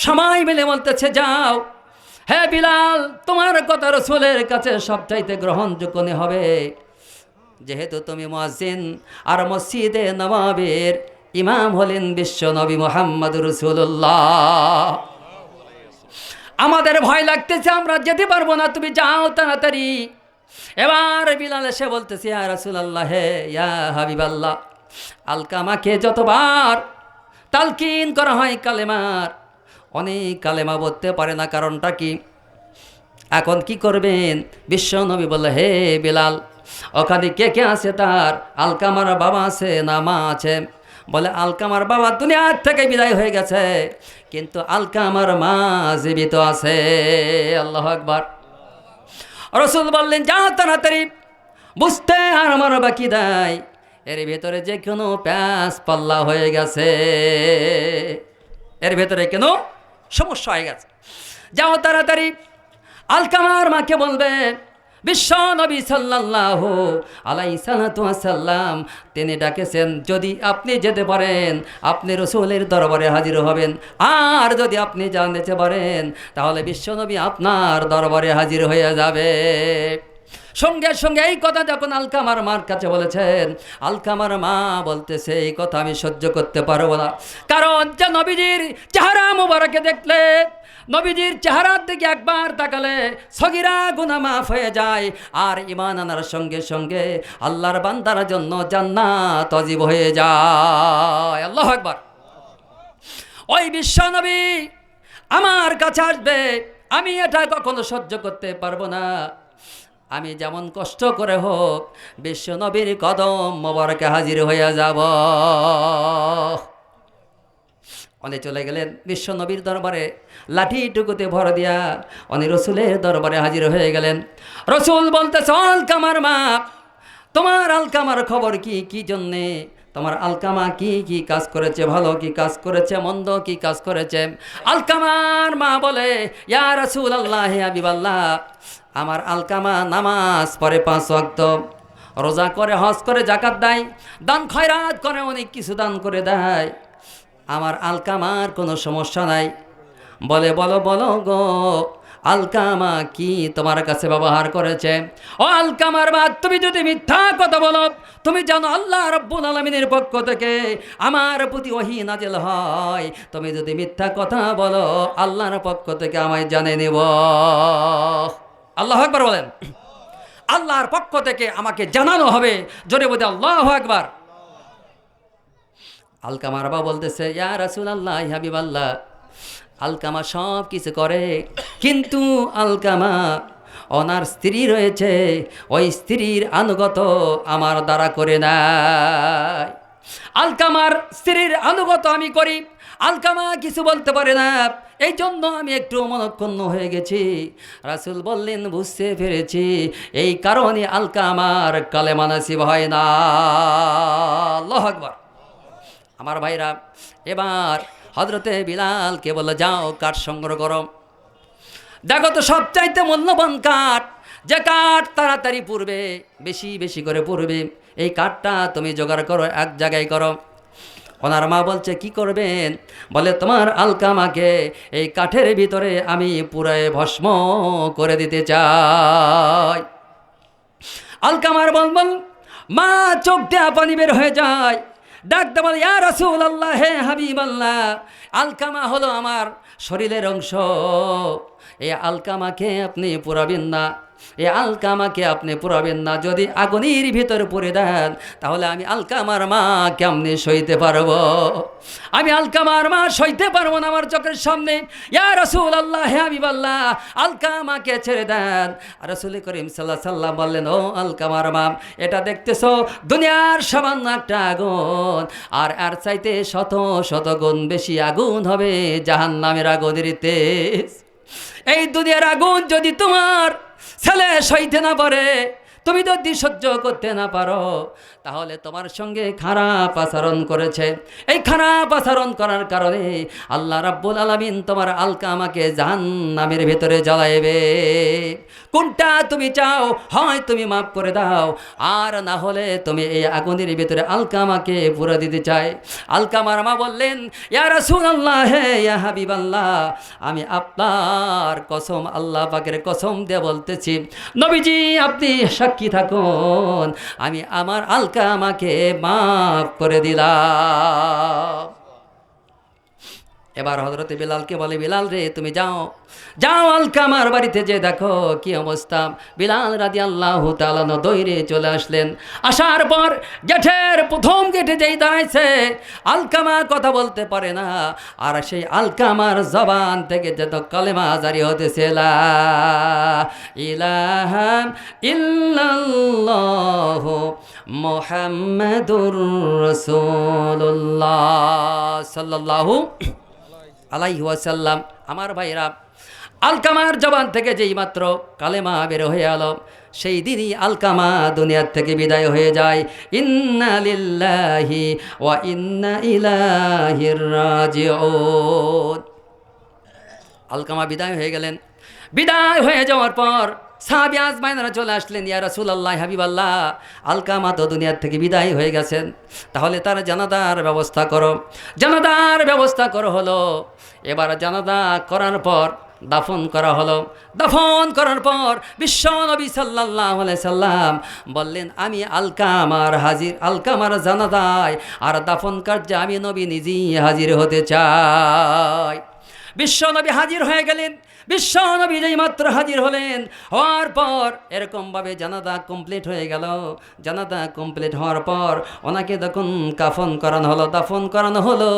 সময় মিলে বলতেছে, যাও হে বিলাল, তোমার কথা রাসূলের কাছে সবচাইতে গ্রহণযোগ্য হবে, যেহেতু তুমি মুয়াজ্জিন আর মসজিদে নববীর ইমাম হলেন বিশ্ব নবী মুহাম্মদুর রাসূলুল্লাহ। আমাদের ভয় লাগতেছে, আমরা যেতে পারবো না, তুমি যাও তাড়াতাড়ি। এবার বিলাল এসে বলতেছে, ইয়া রাসূলুল্লাহ, হে ইয়া হাবিবাল্লাহ, আলকামাকে যতবার তালকিন করা হয় কালেমার, অনেক কালেমা বলতে পারে না, কারণটা কি? এখন কি করবেন? বিশ্ব নবী বলল, হে বিলাল, ওখানে কে কে আছে? তার আলকামার বাবা আছে না মা আছে? বলে, আলকামার বাবা দুনিয়ার থেকে বিদায় হয়ে গেছে, কিন্তু আলকামার মা জীবিত আছে। আল্লাহু আকবার। রাসূল বললেন, যাও তাড়াতাড়ি, বুঝতে আর আমার বাকি দেয়, এর ভেতরে যে কোনো প্যাঁচ পাল্লা হয়ে গেছে, এর ভেতরে কেন সমস্যা হয়ে গেছে, যাও তাড়াতাড়ি। আলকামার মাকে বলবে, বিশ্ব নবী সাল্লাল্লাহু আলাইহি সাল্লাম তিনি ডাকেছেন, যদি আপনি যেতে পারেন আপনি রাসূলের দরবারে হাজির হবেন, আর যদি আপনি জানতে পারেন তাহলে বিশ্ব নবী আপনার দরবারে হাজির হয়ে যাবে। সঙ্গে সঙ্গে এই কথা যখন আলকামার মার কাছে বলেছেন, আলকামার মা বলতেছে, এই কথা আমি সহ্য করতে পারবো না, কারণ যে নবীজির চেহারা মুবারকে দেখলে, নবীজির চেহারার দিকে একবার তাকালে সগীরা গুনাহ মাফ হয়ে যায়, আর ঈমান আনার সঙ্গে সঙ্গে আল্লাহর বান্দার জন্য জান্নাত ওয়াজিব হয়ে যায়। আল্লাহু আকবার। ওই বিশ্ব নবী আমার কাছে আসবে, আমি এটা কখনো সহ্য করতে পারবো না, আমি যেমন কষ্ট করে হোক বিশ্ব নবীর কদম মোবারকে হাজির হয়ে যাব। উনি চলে গেলেন বিশ্ব নবীর দরবারে, লাঠিটুকুতে ভর দিয়া উনি রসুলের দরবারে হাজির হয়ে গেলেন। রসুল বলতেছে, আলকামার মা, তোমার আলকামার খবর কি? কি জন্যে তোমার আলকামা কি কি কাজ করেছে, ভালো কি কাজ করেছে, মন্দ কি কাজ করেছে? আলকামার মা বলে, ইয়া রাসূলুল্লাহ, হে হাবিবাল্লাহ, আমার আলকামা নামাজ পড়ে 5 ওয়াক্ত, রোজা করে, হজ করে, যাকাত দেয়, দান খয়রাত করে, অনেক কিছু দান করে দেয়, আমার আলকামার কোনো সমস্যা নাই। বলে, বলো বলো গো, আলকামা কি তোমার কাছে ব্যবহার করেছে? ও আলকামার মা, তুমি যদি মিথ্যা কথা বলো, তুমি জানো আল্লাহ রাব্বুল আলামিনের পক্ষ থেকে আমার প্রতি ওহী নাজিল হয়, তুমি যদি মিথ্যা কথা বলো আল্লাহর পক্ষ থেকে আমায় জানিয়ে নেব। আল্লাহু আকবার বলেন। আল্লাহর পক্ষ থেকে আমাকে জানানো হবে, জোরে বলে আল্লাহু আকবার। আলকামার বাবা বলতেছে, ইয়া রাসূলুল্লাহ, হাবিবাল্লাহ, আলকামা সব কিছু করে, কিন্তু আলকামা ওনার স্ত্রী রয়েছে, ওই স্ত্রীর আনুগত আমার দ্বারা করে নাই। আলকামার স্ত্রীর আনুগত আমি করি, আলকামা কিছু বলতে পারে না, এই জন্য আমি একটু মনক্ষুণ্ণ হয়ে গেছি। রাসূল বললেন, বুঝতে পেরেছি, এই কারণে আলকামার কালেমা নসিব হয় না। আল্লাহু আকবার। আমার ভাইরা, এবার হযরতে বিলালকে বলে, যাও কাঠ সংগ্রহ করো, দেখো তো সবচাইতে মূল্যবান কাঠ, যে কাঠ তাড়াতাড়ি পুড়বে, বেশি বেশি করে পুড়বে, এই কাঠটা তুমি জোগাড় করো, এক জায়গায় করো। ওনার মা বলছে, কি করবেন? বলে, তোমার আলকামাকে এই কাঠের ভিতরে আমি পুরায় ভস্ম করে দিতে চাই। আলকামার বলবল, মা চোখ দেয়া পানি বের হয়ে যায়, ডাকতে বলে, ইয়া রাসূলুল্লাহ, হে হাবিবাল্লাহ, আলকামা হলো আমার শরীরের অংশ, এই আলকামাকে আপনি পুরাবেন না, এই আলকামাকে আপনি পুরাবেন না, যদি আগুনের ভিতরে পুড়ে দেন তাহলে আমি আলকামার মা কেমনে সইতে পারবো? আমি আলকামার মা সইতে পারবো না আমার চোখের সামনে। ইয়া রাসূলুল্লাহ, হে হাবিবাল্লাহ, আলকামাকে ছেড়ে দেন। আর রাসূল করিম সাল্লাল্লাহু আলাইহি সাল্লাম বললেন, ও আলকামার মা, এটা দেখতেছো দুনিয়ার সামান্য একটা আগুন, আর এর চাইতে শত শত গুণ বেশি আগুন হবে জাহান্নামের আগুনের তেজ। এই দুনিয়ার আগুন যদি তোমার ছেলে সইতে না পারে, তুমি যদি সহ্য করতে না পারো, তাহলে তোমার সঙ্গে খারাপ আচরণ করেছে। এই খারাপ আচরণ করার কারণে আল্লাহ রাব্বুল আলামিন তোমার আলকামাকে জাহান্নামের ভেতরে জ্বালাইবে। কোনটা তুমি চাও? হয় তুমি মাফ করে দাও, আর না হলে তুমি এই আগুনের ভিতরে আলকামাকে পুরে দিতে চাই। আলকামার মা বললেন, ইয়া রাসূলুল্লাহ, হে ইয়া হাবিবাল্লাহ, আমি আপনার কসম, আল্লাহ পাকের কসম দিয়ে বলতেছি, নবীজি আপনি সাক্ষী থাকুন, আমি আমার আলকামাকে মাফ করে দিলাম। এবার হযরতে বিলালকে বলে, বিলাল রে তুমি যাও, যাও আলকামার বাড়িতে যে দেখো কি অবস্থা। বিলাল রাদিয়াল্লাহু তাআলা দৌড়ে চলে আসলেন। আসার পর গেটের প্রথম গেটে যেই দাঁড়াইছে, আলকামা কথা বলতে পারে না, আর সেই আলকামার জবান থেকে যত কালেমা জারি হতেছে, লা ইলাহা ইল্লাল্লাহু মুহাম্মাদুর রাসূলুল্লাহ সাল্লাল্লাহু আলাইহি ওয়াসাল্লাম। আমার ভাইরা, আলকামার জবান থেকে যেই মাত্র কালেমা বের হয়ে এলো, সেই দিনই আলকামা দুনিয়ার থেকে বিদায় হয়ে যায়। ইন্না লিল্লাহি ওয়া ইন্না ইলাইহির রাজিউন। আলকামা বিদায় হয়ে গেলেন। বিদায় হয়ে যাওয়ার পর সাহাবী আজমাইনরা চলে আসলেন, ইয়া রাসূলুল্লাহ, হাবিবাল্লাহ, আলকামা তো দুনিয়ার থেকে বিদায় হয়ে গেছেন, তাহলে তার জানাজার ব্যবস্থা করো। জানাজার ব্যবস্থা করো হলো। এবার জানাজা করার পর দাফন করা হলো। দাফন করার পর বিশ্ব নবী সাল্লাল্লাহু আলাইহি সাল্লাম বললেন, আমি আলকামার হাজির, আলকামার জানাজায় আর দাফন কার্যে আমি নবী নিজেই হাজির হতে চাই। বিশ্ব নবী হাজির হয়ে গেলেন। বিশ্ব নবী যেই মাত্র হাজির হলেন, হওয়ার পর এরকমভাবে জানাজা কমপ্লিট হয়ে গেল। জানাজা কমপ্লিট হওয়ার পর ওনাকে তখন কাফন করানো হলো, দাফন করানো হলো।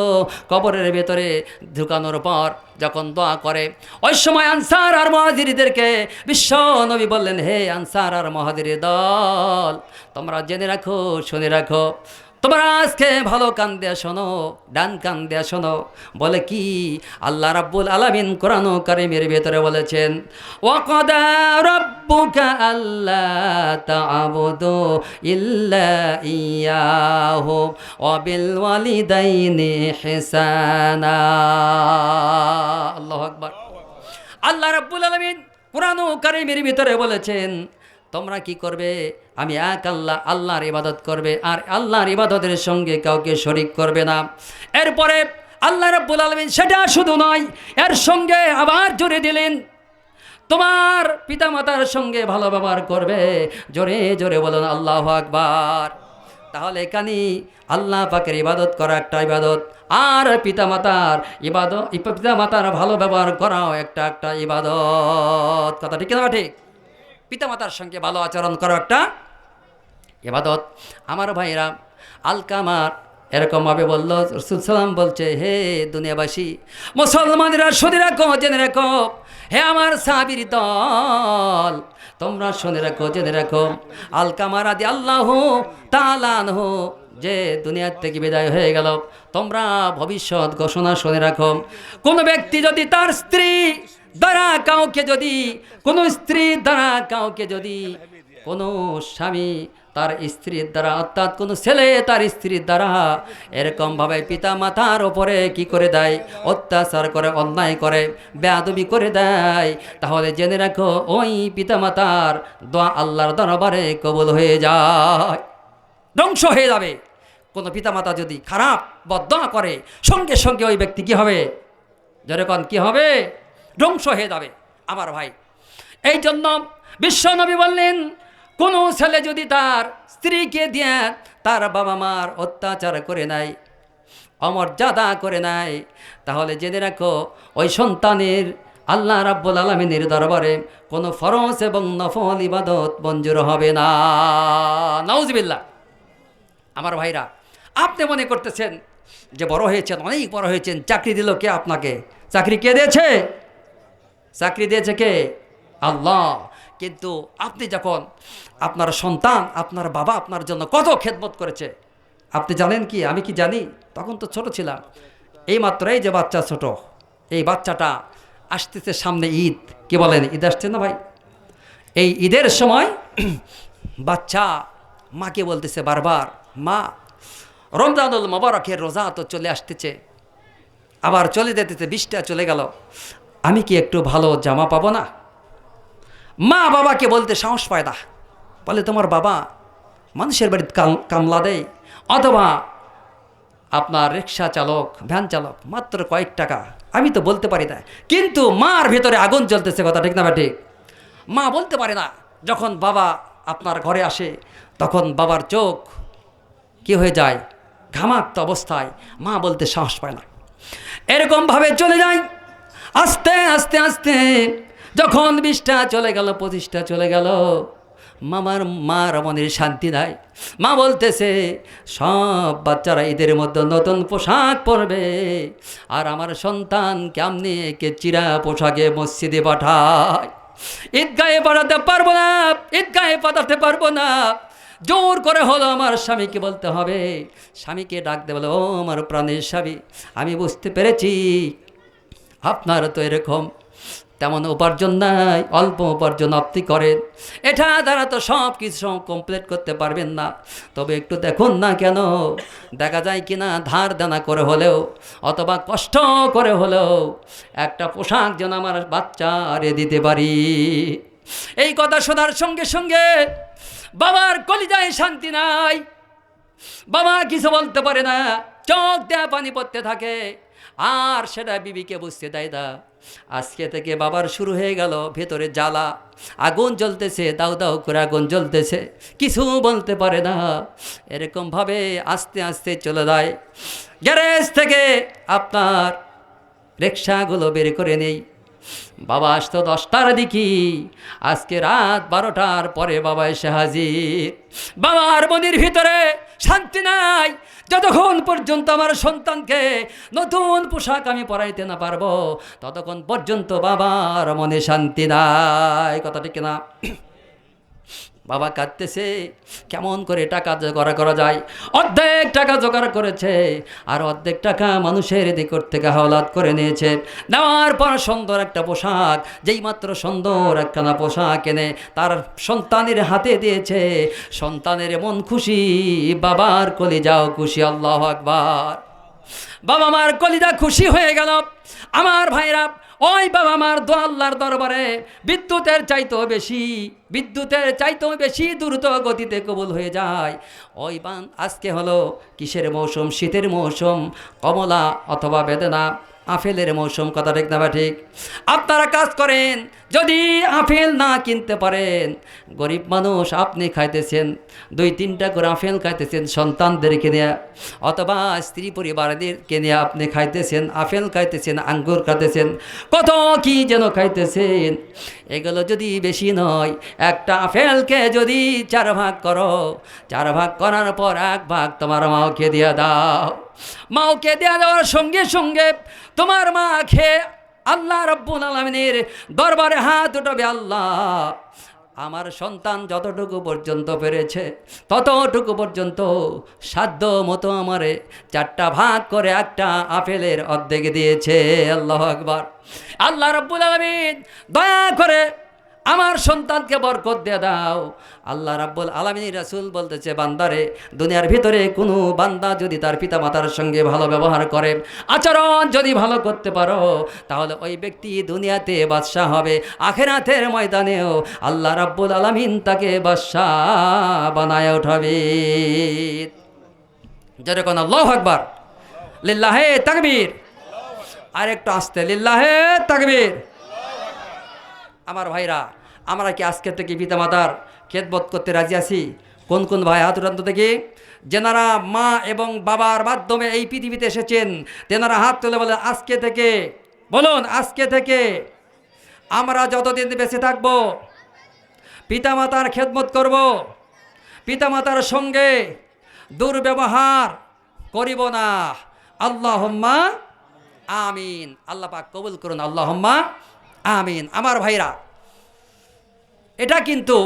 কবরের ভেতরে ঢুকানোর পর যখন দোয়া করে, ওই সময় আনসার আর মুহাজিরদেরকে বিশ্ব নবী বললেন, হে আনসার আর মুহাজিরের দল, তোমরা জেনে রাখো, শুনে রাখো, তোমরা আজকে ভালো কান দেয়া শোনো, ডান কান দেয়া শোনো। বলে কি? আল্লাহ রাব্বুল আলামিন কোরআন কারীমের ভিতরে বলেছেন, ওয়াকাদা রাব্বুকা আল্লা তা'বুদু ইল্লা ইয়াহু ওয়া বিল ওয়ালিদাইনি ইহসানা। আল্লাহু আকবার। আল্লাহ রাব্বুল আলামিন কোরআন কারীমের ভিতরে বলেছেন, তোমরা কি করবে? আমি এক আল্লাহ, আল্লাহর ইবাদত করবে, আর আল্লাহর ইবাদতের সঙ্গে কাউকে শরীক করবে না। এরপরে আল্লাহ রাব্বুল আলামিন সেটা শুধু নয়, এর সঙ্গে আবার জোরে দিলেন, তোমার পিতামাতার সঙ্গে ভালো ব্যবহার করবে। জোরে জোরে বলুন আল্লাহু আকবার। তাহলে এখানে আল্লাহ পাকের ইবাদত করা একটা ইবাদত, আর পিতামাতার ইবাদত, পিতামাতার ভালো ব্যবহার করাও একটা একটা ইবাদত। কথা ঠিক না? ঠিক। পিতামাতার সঙ্গে ভালো আচরণ করা একটা ইবাদত। আমার ভাইরা, আলকামার এরকমভাবে বলল, রাসূল সাল্লাম বলছে, হে দুনিয়াবাসী, মুসলমানেরা শুনে রাখো, জেনে রাখো, হে আমার সাহাবীর দল, তোমরা শুনে রাখো, জেনে রাখো, আলকামা রাদিয়াল্লাহু তাআলা আনহু যে দুনিয়ার থেকে বিদায় হয়ে গেল, তোমরা ভবিষ্যৎ ঘোষণা শুনে রাখো। কোনো ব্যক্তি যদি তার স্ত্রী দ্বারা কাউকে যদি, কোনো স্ত্রী দ্বারা কাউকে যদি, কোনো স্বামী তার স্ত্রীর দ্বারা, অর্থাৎ কোনো ছেলে তার স্ত্রীর দ্বারা এরকমভাবে পিতা মাতার ওপরে কি করে দেয়? অত্যাচার করে, অন্যায় করে, বেয়াদবি করে দেয়, তাহলে জেনে রাখো ওই পিতামাতার দোয়া আল্লাহর দরবারে কবুল হয়ে যায়, ধ্বংস হয়ে যাবে। কোনো পিতামাতা যদি খারাপ বদদোয়া করে, সঙ্গে সঙ্গে ওই ব্যক্তি কি হবে? যেরকম কি হবে? ধ্বংস হয়ে যাবে। আমার ভাই, এই জন্য বিশ্বনবী বললেন, কোনো ছেলে যদি তার স্ত্রীকে দিয়ে তার বাবা মার অত্যাচার করে নেয়, অমর্যাদা করে নেয়, তাহলে জেনে রাখো ওই সন্তানের আল্লাহ রাব্বুল আলামিনের দরবারে কোনো ফরজ এবং নফল ইবাদত মঞ্জুর হবে না। নাউজুবিল্লাহ। আমার ভাইরা, আপনি মনে করতেছেন যে বড় হয়েছেন, অনেক বড় হয়েছেন, চাকরি দিল কে আপনাকে? চাকরি কে দিয়েছে? চাকরি দিয়েছে কে? আল্লাহ। কিন্তু আপনি যখন, আপনার সন্তান, আপনার বাবা আপনার জন্য কত খেদমত করেছে আপনি জানেন কি? আমি কি জানি? তখন তো ছোট ছিলাম। এই মাত্র এই যে বাচ্চা ছোট, এই বাচ্চাটা আসতেছে সামনে ঈদ, কি বলেন? ঈদ আসছে না ভাই? এই ঈদের সময় বাচ্চা মাকে বলতেছে বারবার, মা রমজানুল মোবারকের রোজা তো চলে আসতেছে, আবার চলে যেতেছে, 20টা চলে গেল, আমি কি একটু ভালো জামা পাবো না? মা বাবাকে বলতে সাহস পায় না, বলে তোমার বাবা মানুষের বাড়িতে কামলা দেয়, অথবা আপনার রিক্সা চালক, ভ্যান চালক, মাত্র কয়েক টাকা, আমি তো বলতে পারি না। কিন্তু মার ভেতরে আগুন জ্বলতেছে, কথা ঠিক না ঠিক? মা বলতে পারে না। যখন বাবা আপনার ঘরে আসে তখন বাবার চোখ কি হয়ে যায়, ঘামাক্ত অবস্থায়, মা বলতে সাহস পায় না। এরকমভাবে চলে যায়। আস্তে আস্তে আস্তে যখন 20টা চলে গেল, 25টা চলে গেল, মার মনের শান্তি নাই। মা বলতেছে সব বাচ্চারা ঈদের মধ্যে নতুন পোশাক পরবে, আর আমার সন্তান কেমনে কে চিরা পোশাকে মসজিদে পাঠায়, ঈদগাহে পাঠাতে পারবো না, ঈদগাহে পাঠাতে পারবো না। জোর করে হলো আমার স্বামীকে বলতে হবে। স্বামীকে ডাক দে, বলে ও আমার প্রাণের স্বামী, আমি বুঝতে পেরেছি আপনার তো এরকম তেমন উপার্জন নাই, অল্প উপার্জন আপনি করেন, এটা দ্বারা তো সব কিছু কমপ্লিট করতে পারবেন না। তবে একটু দেখুন না কেন, দেখা যায় কি না ধার দেনা করে হলেও অথবা কষ্ট করে হলেও একটা পোশাক যেন আমার বাচ্চারে দিতে পারি। এই কথা শোনার সঙ্গে সঙ্গে বাবার কলিজায় শান্তি নাই। বাবা কিছু বলতে পারে না, চোখ দেয়া পানি পড়তে থাকে। আর সেটা বিবিকে বুঝতে দেয় না। আজকে থেকে বাবার শুরু হয়ে গেল ভেতরে জ্বালা, আগুন জ্বলতেছে, দাউ দাউ করে আগুন জ্বলতেছে, কিছু বলতে পারে না। এরকমভাবে আস্তে আস্তে চলে যায়। গ্যারেজ থেকে আপনার রিক্সাগুলো বের করে নেই। বাবা আসতো 10টার দিকে, আজকে রাত 12টার পরে বাবা এসে হাজির। বাবার মনের ভিতরে শান্তি নাই। যতক্ষণ পর্যন্ত আমার সন্তানকে নতুন পোশাক আমি পরাইতে না পারবো, ততক্ষণ পর্যন্ত বাবার মনে শান্তি নাই, কথা ঠিক না? বাবা কাঁদতেছে, কেমন করে টাকা জোগাড় করা যায়। অর্ধেক টাকা জোগাড় করেছে, আর অর্ধেক টাকা মানুষের দিকর থেকে হাওলাত করে নিয়েছে। নেওয়ার পর সুন্দর একটা পোশাক, যেই মাত্র সুন্দর একখানা পোশাক এনে তার সন্তানের হাতে দিয়েছে, সন্তানের মন খুশি, বাবার কলিজাও খুশি। আল্লাহু আকবার। বাবা মার কলিজা খুশি হয়ে গেল। আমার ভাইরা, ওই বাবা মার দোয়া আল্লাহর দরবারে বিদ্যুতের চাইতেও বেশি দ্রুত গতিতে কবুল হয়ে যায়। ওই বান আজকে হলো কিসের মৌসুম? শীতের মৌসুম, কমলা অথবা বেদনা, আপেলের মৌসুম, কথা ঠিক না বা ঠিক? আপনারা কাজ করেন, যদি আপেল না কিনতে পারেন, গরিব মানুষ আপনি খাইতেছেন, 2-3টা করে আপেল খাইতেছেন সন্তানদেরকে নিয়ে, অথবা স্ত্রী পরিবারদেরকে নিয়ে আপনি খাইতেছেন, আপেল খাইতেছেন, আঙ্গুর খাইতেছেন, কত কি যেন খাইতেছেন। এগুলো যদি বেশি নয়, একটা আপেলকে যদি 4 ভাগ করো, 4 ভাগ করার পর 1 ভাগ তোমার মাওকে দিয়ে দাও। মাওকে দেওয়া দেওয়ার সঙ্গে সঙ্গে তোমার মা খেয়ে আল্লাহ রাব্বুল আলামিনের দরবারে হাত উঠাবে, আল্লাহ আমার সন্তান যতটুকু পর্যন্ত পেরেছে ততটুকু পর্যন্ত সাধ্য মতো আমারে 4টা ভাগ করে একটা আপেলের অর্ধেক দিয়েছে। আল্লাহু আকবার। আল্লাহ রাব্বুল আলামিন দয়া করে আমার সন্তানকে বরকত দিয়ে দাও। আল্লাহ রাব্বুল আলামিন রাসূল বলতেছে, বান্দারে, দুনিয়ার ভিতরে কোনো বান্দা যদি তার পিতা মাতার সঙ্গে ভালো ব্যবহার করে, আচরণ যদি ভালো করতে পারো, তাহলে ওই ব্যক্তি দুনিয়াতে বাদশাহ হবে, আখিরাতের ময়দানেও আল্লাহ রাব্বুল আলামিন তাকে বাদশাহ বানায় উঠাবে। যেরকম আল্লাহু আকবার, লিল্লাহে তাকবীর। আর একটু আস্তে, লিল্লাহে তাকবীর। আমার ভাইরা, আমরা কি আজকে থেকে পিতামাতার খেদমত করতে রাজি আছি? কোন কোন ভাই হাত উঠান থেকে, যেনারা মা এবং বাবার মাধ্যমে এই পৃথিবীতে এসেছেন, তেনারা হাত তুলে বলে, আজকে থেকে, বলুন, আজকে থেকে আমরা যতদিন বেঁচে থাকব পিতামাতার খেদমত করব, পিতামাতার সঙ্গে দুর্ব্যবহার করিব না। আল্লাহুম্মা আমিন। আল্লাহ পাক কবুল করুন, আল্লাহুম্মা আমিন। আমার ভাইরা, এটা কিন্তু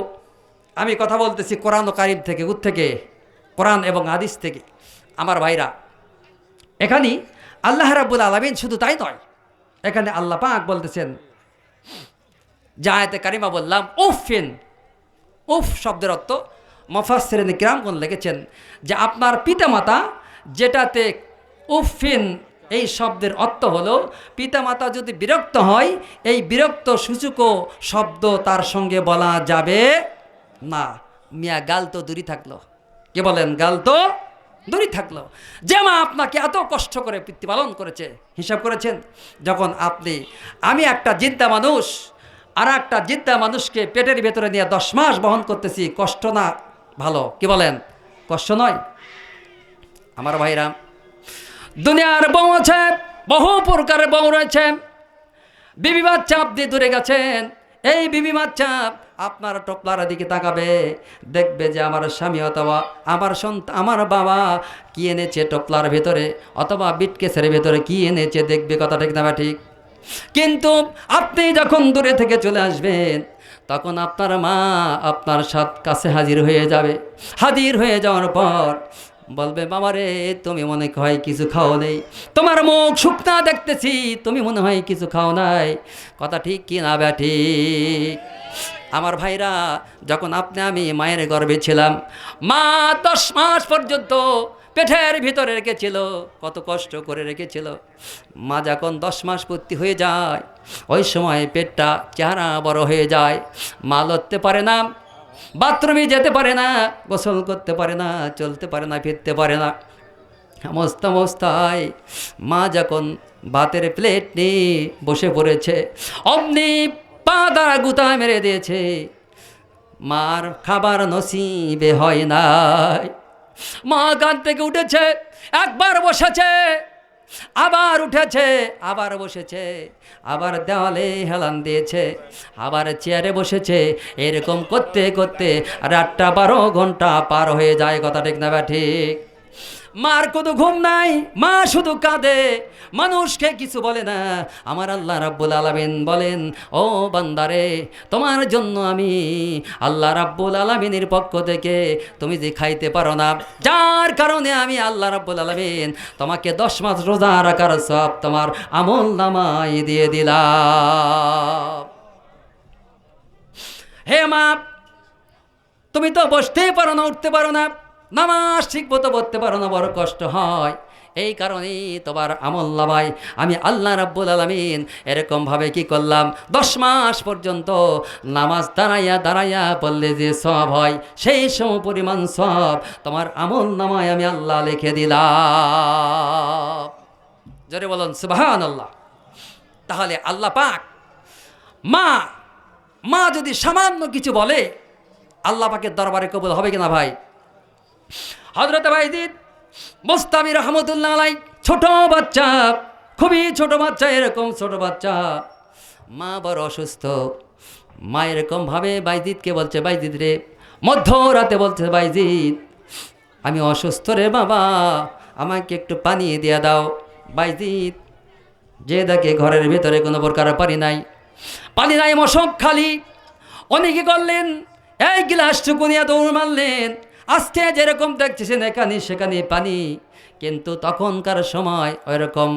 আমি কথা বলতেছি কোরআন ও কারিম থেকে, থেকে কোরআন এবং হাদিস থেকে। আমার ভাইরা, এখানে আল্লাহ রাব্বুল আলামিন শুধু তাই নয়, এখানে আল্লাহ পাক বলতেছেন, যে আয়াতে কারিমা বললাম, উফিন, উফ শব্দের অর্থ মুফাসসিরিন কিরামগণ লিখেছেন যে আপনার পিতামাতা, যেটাতে উফিন এই শব্দের অর্থ হলো পিতামাতা যদি বিরক্ত হয়, এই বিরক্ত সূচক শব্দ তার সঙ্গে বলা যাবে না। মিয়া গাল তো দূরই থাকলো, কে বলেন, গাল তো দূরই থাকলো। যে মা আপনাকে এত কষ্ট করে প্রতিপালন করেছে, হিসাব করেছেন যখন আমি একটা জিদ্দা মানুষ আর একটা জিদ্দা মানুষকে পেটের ভেতরে নিয়ে 10 মাস বহন করতেছি, কষ্ট না ভালো, কি বলেন, কষ্ট নয়? আমার ভাইরা, দুনিয়ার বউ আছে, বহু প্রকারের বউ রয়েছে। বিবি বাচ্চা আপনি দূরে গেছেন, এই বিবি বাচ্চা আপনার টোপলার দিকে তাকাবে, দেখবে যে আমার স্বামী অথবা আমার সন্তান, আমার বাবা কি এনেছে টোপলার ভেতরে, অথবা বিটকেসের ভেতরে কি এনেছে দেখবে, কথা ঠিক না ঠিক? কিন্তু আপনি যখন দূরে থেকে চলে আসবেন, তখন আপনার মা আপনার কাছে হাজির হয়ে যাবে। হাজির হয়ে যাওয়ার পর বলবে, বাবা রে, তুমি মনে হয় কিছু খাও নেই, তোমার মুখ শুকনা দেখতেছি, তুমি মনে হয় কিছু খাও নাই। কথা ঠিক কি না ঠিক? আমার ভাইরা, যখন আমি মায়ের গর্ভে ছিলাম, মা 10 মাস পর্যন্ত পেটের ভিতরে রেখেছিল, কত কষ্ট করে রেখেছিল। মা যখন 10 মাস পূর্তি হয়ে যায়, ওই সময় পেটটা চেহারা বড় হয়ে যায়, মা লড়তে পারে না, বাথরুমে যেতে পারে না, গোসল করতে পারে না, চলতে পারে না, ফিরতে পারে না। অবস্থায় মা যখন ভাতের প্লেট নিয়ে বসে পড়েছে, অমনি পা দ্বারা গুতা মেরে দিয়েছে, মার খাবার নসিবে হয় নাই। মা গান থেকে উঠেছে, একবার বসেছে, আবার উঠেছে, আবার বসেছে, আবার দেওয়ালে হেলান দিয়েছে, আবার চেয়ারে বসেছে। এরকম করতে করতে রাতটা 12 ঘন্টা পার হয়ে যায়, কথা ঠিক না ঠিক? মার কোনো ঘুম নাই, মা শুধু কাঁদে, মানুষকে কিছু বলে না। আমার আল্লাহ রাব্বুল আলামিন বলেন, ও বান্দারে, তোমার জন্য আমি আল্লাহ রাব্বুল আলামিনের পক্ষ থেকে তুমি যে খাইতে পারো না, যার কারণে আমি আল্লাহ রাব্বুল আলামিন তোমাকে 10 মাস রোজা রাখার সওয়াব তোমার আমল নামায় দিয়ে দিলাম। হে মা, তুমি তো বসতেই পারো না, উঠতে পারো না, নামাজ ঠিক মতো পড়তে পারো না, বড় কষ্ট হয়। এই কারণেই তোমার আমল নামায় আমি আল্লাহ রাব্বুল আলামিন এরকমভাবে কি করলাম, 10 মাস পর্যন্ত নামাজ দাঁড়াইয়া পড়লে যে সওয়াব হয়, সেই সম পরিমাণ সওয়াব তোমার আমল নামায় আমি আল্লাহ লিখে দিলাম। জোরে বলুন সুবহানাল্লাহ। তাহলে আল্লাহ পাক মা যদি সামান্য কিছু বলে, আল্লাহ পাকের দরবারে কবুল হবে কিনা ভাই? হযরত বাইজিদ মুস্তামি রহমতুল্লাহ আলাইহি, ছোট বাচ্চা, খুবই ছোট বাচ্চা, এরকম ছোট বাচ্চা, মা বড় অসুস্থ। মা এরকমভাবে বাইজিদকে বলছে, বাইজিদ রে, মধ্যরাতে বলছে, বাইজিদ আমি অসুস্থ রে বাবা, আমাকে একটু পানি দিয়ে দাও। বাইজিদ যে দেখে ঘরের ভেতরে কোনো প্রকার পানি নাই, মশক খালি। অনেকে করলেন, এই গ্লাসটুকু নিয়ে দৌড় মারলেন। আজকে যেরকম দেখতেছেন এখানে সেখানে পানি, কিন্তু তখনকার সময় ওইরকম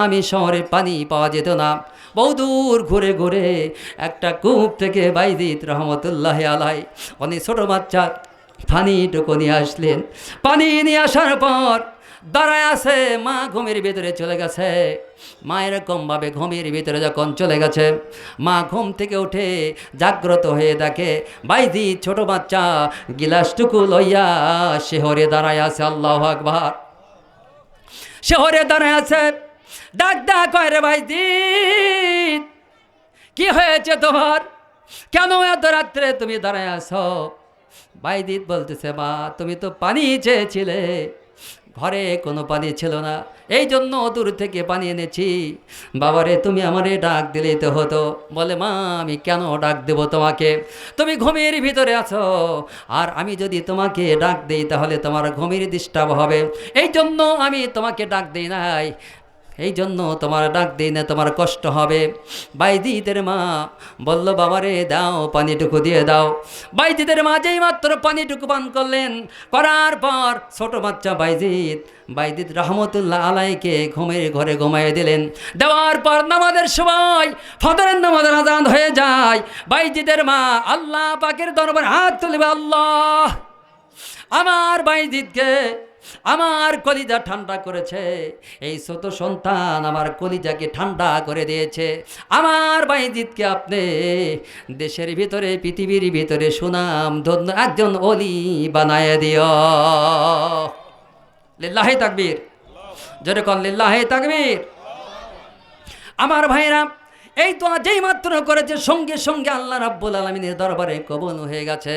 আমি শহরে পানি পাওয়া যেত না। বহুদূর ঘুরে ঘুরে একটা কূপ থেকে বাইজিদ রহমতুল্লাহ আলাইহি উনি ছোট বাচ্চা পানিটুকু নিয়ে আসলেন। পানি নিয়ে আসার পর দাঁড়ায় আছে, মা ঘুমের ভিতরে চলে গেছে। মা এরকমভাবে ঘুমের ভিতরে যখন চলে গেছে, মা ঘুম থেকে উঠে জাগ্রত হয়ে দেখে বাইজিদ ছোট বাচ্চা গিলাসটুকু লইয়া শেহরে দাঁড়ায় আছে। আল্লাহু আকবার। শেহরে দাঁড়ায় আছে, ডাক কয়, রে বাইজিদ কি হয়েছে তোমার, কেন এত রাত্রে তুমি দাঁড়ায় আছো? বাইজিদ বলতেছে, মা তুমি তো পানি চেয়েছিলে, ঘরে কোনো পানি ছিল না, এই জন্য দূর থেকে পানি এনেছি। বাবারে তুমি আমারে ডাক দিলেই তো হতো। বলে, মা আমি কেন ডাক দেব তোমাকে, তুমি ঘুমের ভিতরে আছো, আর আমি যদি তোমাকে ডাক দিই তাহলে তোমার ঘুমের ডিস্টার্ব হবে, এই জন্য আমি তোমাকে ডাক দিই নাই, এই জন্য তোমার ডাক দিই না, তোমার কষ্ট হবে। বাইজিদের মা বলল, বাবারে দাও, পানিটুকু দিয়ে দাও। বাইজিদের মা যেই মাত্র পানিটুকু পান করলেন, করার পর ছোট বাচ্চা বাইজিদ রহমতুল্লাহ আলাইকে ঘুমের ঘরে ঘুমাইয়ে দিলেন। দেওয়ার পর নামাজের সময় ফজরের নামাজের আযান হয়ে যায়। বাইজিদের মা আল্লাহ পাকের দরবারে হাত তুলবে, আল্লাহ আমার বাইজিদকে আমার কলিজা ঠান্ডা করেছে, এই ছোট সন্তান আমার কলিজাকে ঠান্ডা করে দিয়েছে। আমার বাইজিদকে আপনি দেশের ভিতরে পৃথিবীর ভিতরে সুনাম ধন্য একজন অলি বানায় দিও। লিল্লাহি তাকবীর, জোরে কোন লিল্লাহি তাকবীর। আমার ভাইরা, এই তো যেই মাত্র করেছে সঙ্গে সঙ্গে আল্লাহ রাব্বুল আলামিনের দরবারে কবুল হয়ে গেছে।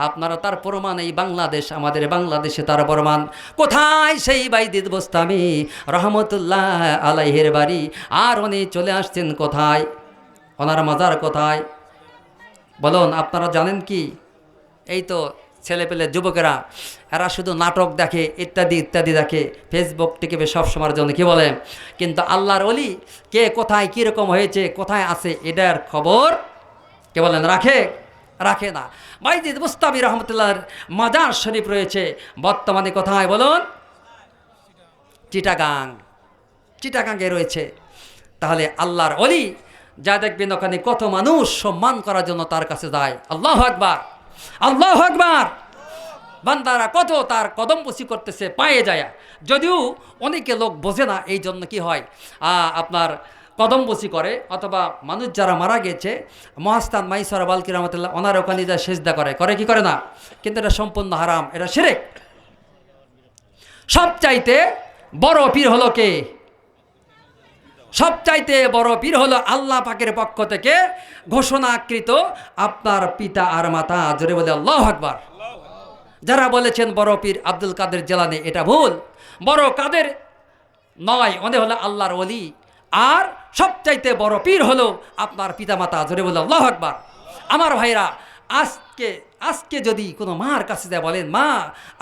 আপনারা তার প্রমাণ এই বাংলাদেশ, আমাদের বাংলাদেশে তার প্রমাণ। কোথায় সেই বাইজিদ বোস্তামি রহমতুল্লাহ আলাইহির বাড়ি, আর উনি চলে আসছেন কোথায়? ওনার মাজার কোথায় বলুন? আপনারা জানেন কি? এই তো ছেলেপেলে যুবকেরা, এরা শুধু নাটক দেখে, ইত্যাদি ইত্যাদি দেখে, ফেসবুক টিকে সবসময়ের জন্য, কি বলে? কিন্তু আল্লাহর ওলি কে কোথায় কীরকম হয়েছে, কোথায় আছে, এটার খবর কে বলেন রাখে? রাখে না। বাইজিদ বুস্তামি রহমতুল্লাহর মাজার শরীফ রয়েছে বর্তমানে কোথায় বলুন? চিটাগাং, চিটাগাংয়ে রয়েছে। তাহলে আল্লাহর ওলি যা দেখবেন ওখানে কত মানুষ সম্মান করার জন্য তার কাছে যায়। আল্লাহু আকবার, আল্লাহু আকবার। বান্দারা কত তার কদমবুসি করতেছে পায়ে যায়। যদিও অনেকে লোক বোঝে না, এই জন্য কি হয় আপনার কদমবুসি করে, অথবা মানুষ যারা মারা গেছে মহাস্তান মাইসরা বালকি রহমতুল্লাহ ওনার ওখানে যা সেজদা করে কি করে না? কিন্তু এটা সম্পূর্ণ হারাম, এটা শিরক। সবচাইতে বড় পীর হলো কে? সবচাইতে বড় পীর হলো আল্লাহ পাকের পক্ষ থেকে ঘোষণাকৃত আপনার পিতা আর মাতা। জোরে বলে আল্লাহু আকবার। যারা বলেছেন বড় পীর আব্দুল কাদের জিলানী, এটা ভুল। বড় কাদের নয়, উনি হলো আল্লাহর ওলি। আর সবচাইতে বড় পীর হলো আপনার পিতামাতা। জোরে বলে আল্লাহু আকবার। আমার ভাইরা, আজকে যদি কোনো মার কাছে যায় বলেন, মা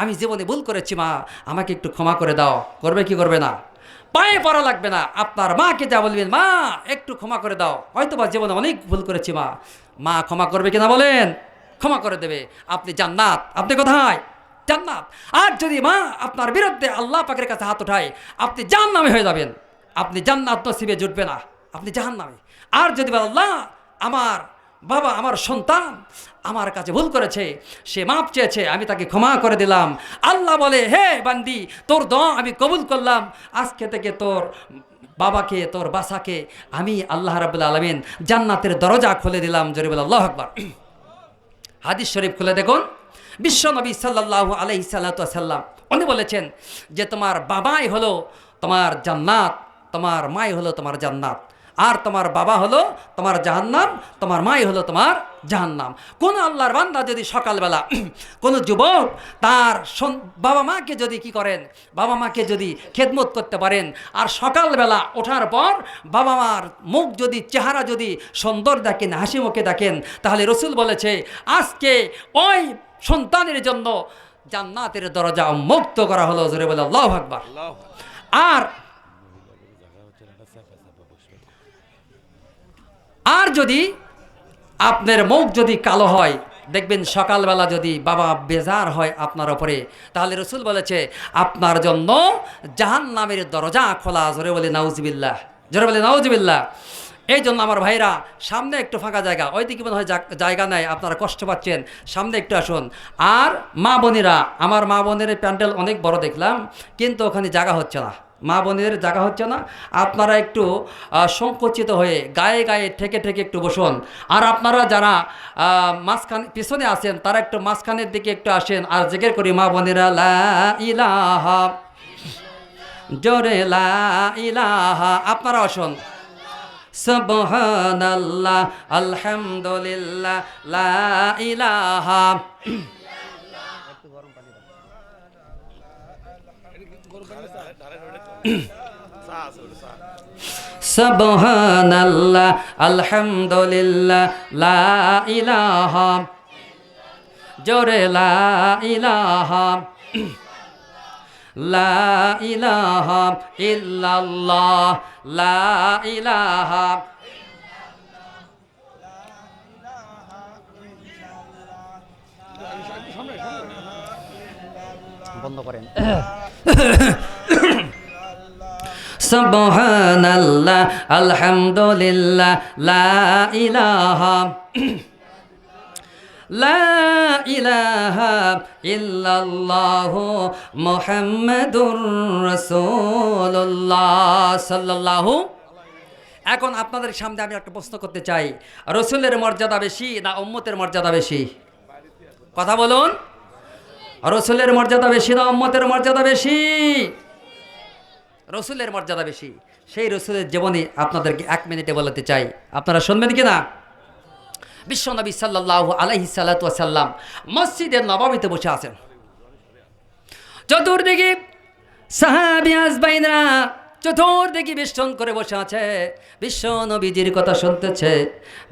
আমি জীবনে ভুল করেছি, মা আমাকে একটু ক্ষমা করে দাও, করবে কি করবে না? পায়ে পড়া লাগবে না, আপনার মাকে যা বলবেন, মা একটু ক্ষমা করে দাও, হয়তো বা জীবনে অনেক ভুল করেছি, মা মা ক্ষমা করবে কিনা বলেন? ক্ষমা করে দেবে। আপনি জান্নাত। আপনি কোথায়? জান্নাত। আর যদি মা আপনার বিরুদ্ধে আল্লাহ পাকের কাছে হাত ওঠায়, আপনি জাহান্নামে হয়ে যাবেন। আপনি জান্নাত নসিবে জুটবে না, আপনি জাহান্নামে। আর যদি বলেন, আল্লাহ আমার বাবা, আমার সন্তান আমার কাছে ভুল করেছে, সে মাপ চেয়েছে, আমি তাকে ক্ষমা করে দিলাম। আল্লাহ বলে, হে বান্দি, তোর দোয়া আমি কবুল করলাম। আজকে থেকে তোর বাবাকে, তোর বাসাকে আমি আল্লাহ রাব্বুল আলামিন জান্নাতের দরজা খুলে দিলাম। জোরে বলে আল্লাহু আকবার। হাদিস শরীফ খুলে দেখুন, বিশ্বনবী সাল্লাল্লাহু আলাইহি সাল্লাম উনি বলেছেন যে তোমার বাবাই হলো তোমার জান্নাত, তোমার মাই হলো তোমার জান্নাত, আর তোমার বাবা হলো তোমার জাহান্নাম, তোমার মাই হলো তোমার জাহান্নাম। কোন আল্লাহর বান্দা যদি সকালবেলা কোনো যুবক তার বাবা মাকে যদি কি করেন, বাবা মাকে যদি খেদমত করতে পারেন, আর সকালবেলা ওঠার পর বাবা মার মুখ যদি, চেহারা যদি সুন্দর দেখেন, হাসি মুখে দেখেন, তাহলে রসুল বলেছে আজকে ওই সন্তানের জন্য জান্নাতের দরজা মুক্ত করা হলো। জোরে বলে আল্লাহু আকবার। আর যদি আপনার মুখ যদি কালো হয়, দেখবেন সকালবেলা যদি বাবা বেজার হয় আপনার ওপরে, তাহলে রসুল বলেছে আপনার জন্য জাহান্নামের দরজা খোলা। জোরে বলে নাউজুবিল্লাহ, জোরে বলে নাউজুবিল্লাহ। এই জন্য আমার ভাইরা, সামনে একটু ফাঁকা জায়গা, ওইদিকে মনে হয় জায়গা নাই, আপনারা কষ্ট পাচ্ছেন, সামনে একটু আসুন। আর মা বোনেরা, আমার মা বোনের প্যান্ডেল অনেক বড় দেখলাম, কিন্তু ওখানে জায়গা হচ্ছে না, মা বোনের জায়গা হচ্ছে না। আপনারা একটু সংকুচিত হয়ে গায়ে গায়ে ঠেকে ঠেকে একটু বসুন। আর আপনারা যারা মাঝখানে পিছনে আছেন, তারা একটু মাঝখানের দিকে একটু আসেন, আর জিকির করি মা বোনেরা লা ইলাহা, জোরে লা ইলাহা। আপনারা আসুন। সুবহানাল্লাহ, আলহামদুলিল্লাহ, লা ইলাহা। সুবহানাল্লাহ, আলহামদুলিল্লাহ, লা ইলাহা, জোরে লা ইলাহা, লা ইলাহা ইল্লাল্লাহ, লা ইলাহা। বন্ধ করেন। সুবহানাল্লাহ, আলহামদুলিল্লাহ, লা ইলাহা, লা ইলাহা ইল্লাল্লাহু মুহাম্মাদুর রাসূলুল্লাহ সাল্লাল্লাহু। এখন আপনাদের সামনে আমি একটা প্রশ্ন করতে চাই, রসুলের মর্যাদা বেশি না উম্মতের মর্যাদা বেশি? কথা বলুন, রসুলের মর্যাদা বেশি না উম্মতের মর্যাদা বেশি? রসুলের মর্যাদা বেশি। সেই রসুলের জীবনী আপনাদেরকে 1 মিনিটে বলতে চাই, আপনারা শুনবেন কি না? বিশ্বনবী সাল্লাল্লাহু আলাইহি সাল্লাতু ওয়াস সাল্লাম মসজিদে নববীতে বসে আছেন। চতুর্দিকে সাহাবী আজমাইনরা চতুর্দিকে বেষ্টন করে বসে আছে, বিশ্ব নবীজির কথা শুনতেছে।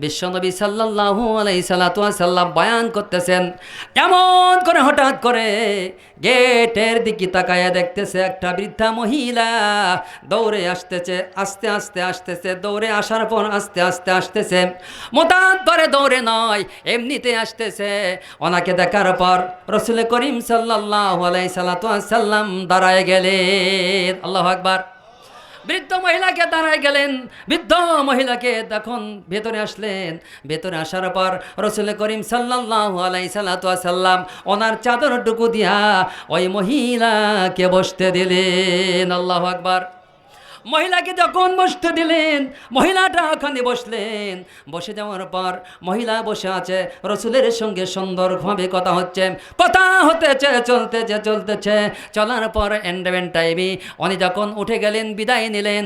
বিশ্ব নবী সাল্লাল্লাহু আলাইহি সাল্লাতু ওয়াস সাল্লাম বয়ান করতেছেন। এমন করে হঠাৎ করে গেটের দিকে তাকায়া দেখতেছে একটা বৃদ্ধা মহিলা দৌড়ে আসতেছে, আস্তে আস্তে আসতেছে, দৌড়ে আসার পর আস্তে আস্তে আসতেছে, মোতাত করে দৌড়ে নয়, এমনিতে আসতেছে। ওনাকে দেখার পর রাসূল করিম সাল্লাল্লাহু আলাইহি সাল্লাতু ওয়াস সাল্লাম দাঁড়ায় গেলেন। আল্লাহু আকবার। বৃদ্ধ মহিলাকে দাঁড়ায় গেলেন। বৃদ্ধ মহিলাকে তখন ভেতরে আসলেন। ভেতরে আসার পর রাসূল করিম সাল্লাল্লাহু আলাইহি সাল্লাতু ওয়াস সাল্লাম ওনার চাদরটুকু দিয়া ওই মহিলাকে বসতে দিলেন। আল্লাহু আকবার। মহিলাকে যখন বসতে দিলেন, মহিলাটা ওখানে বসলেন। বসে যাওয়ার পর মহিলা বসে আছে, রসুলের সঙ্গে সুন্দরভাবে কথা হচ্ছে, কথা হতেছে, চলতেছে। চলার পর এন্ডমেন্ট টাইমে উনি যখন উঠে গেলেন, বিদায় নিলেন,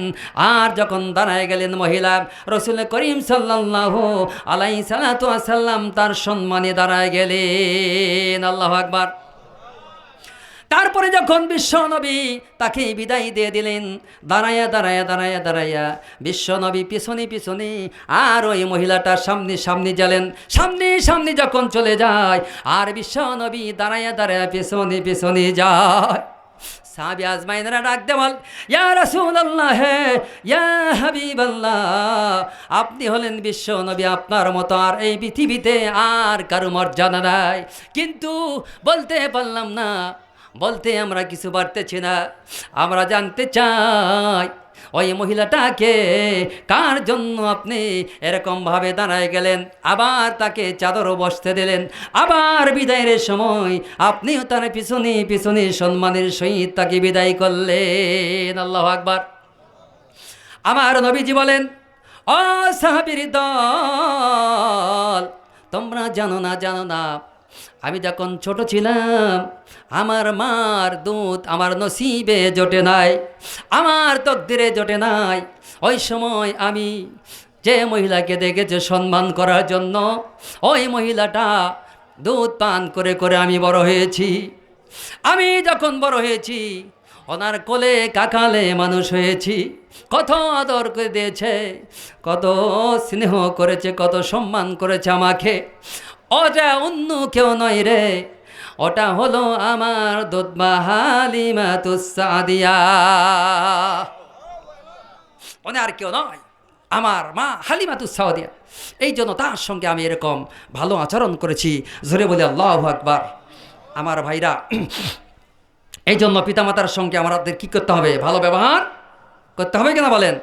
আর যখন দাঁড়ায় গেলেন মহিলা, রসুল করিম সাল্লাল্লাহু আলাইহি সাল্লাতু ওয়াস সাল্লাম তার সম্মানে দাঁড়ায় গেলেন। আল্লাহু আকবার। তারপরে যখন বিশ্বনবী তাকে বিদায় দিয়ে দিলেন, দাঁড়ায়া বিশ্বনবী পিছনে আর ওই মহিলাটার সামনে গেলেন। সামনে যখন চলে যায়, আর বিশ্বনবী দাঁড়ায়া পিছনে যায়। সাহাবী আজমাইনরা ডাক দেওয়াল, ইয়া রাসূলুল্লাহ, ইয়া হাবিবাল্লাহ, আপনি হলেন বিশ্ব নবী, আপনার মতো আর এই পৃথিবীতে আর কারো মর্যাদা নাই। কিন্তু বলতে পারলাম না, বলতে আমরা কিছু পারতেছি না। আমরা জানতে চাই ওই মহিলাটাকে কার জন্য আপনি এরকমভাবে দাঁড়ায় গেলেন, আবার তাকে চাদরও বসতে দিলেন, আবার বিদায়ের সময় আপনিও তার পিছনে সম্মানের সহিত তাকে বিদায় করলেন। আল্লাহু আকবার। আমার নবীজি বলেন, ও সাহাবীর দল, তোমরা জানো না আমি যখন ছোট ছিলাম, আমার মার দুধ আমার নসিবে জোটে নাই, আমার তকদিরে জোটে নাই। ওই সময় আমি যে মহিলাকে দেখেছে সম্মান করার জন্য, ওই মহিলাটা দুধ পান করে আমি বড় হয়েছি। আমি যখন বড় হয়েছি, ওনার কোলে কাকালে মানুষ হয়েছি। কত আদর করে দিয়েছে, কত স্নেহ করেছে, কত সম্মান করেছে আমাকে। ওটা অন্য কেউ নয় রে, ওটা হলো আমার দুধমা হালিমাতুস সাদিয়া। ওনে আর কেউ নয়, আমার মা হালিমাতুস সাদিয়া। এই জন্য তার সঙ্গে আমি এরকম ভালো আচরণ করেছি। জোরে বলে আল্লাহু আকবার। আমার ভাইরা, এই জন্য পিতামাতার সঙ্গে আমাদের কি করতে হবে? ভালো ব্যবহার করতে হবে কিনা বলেন?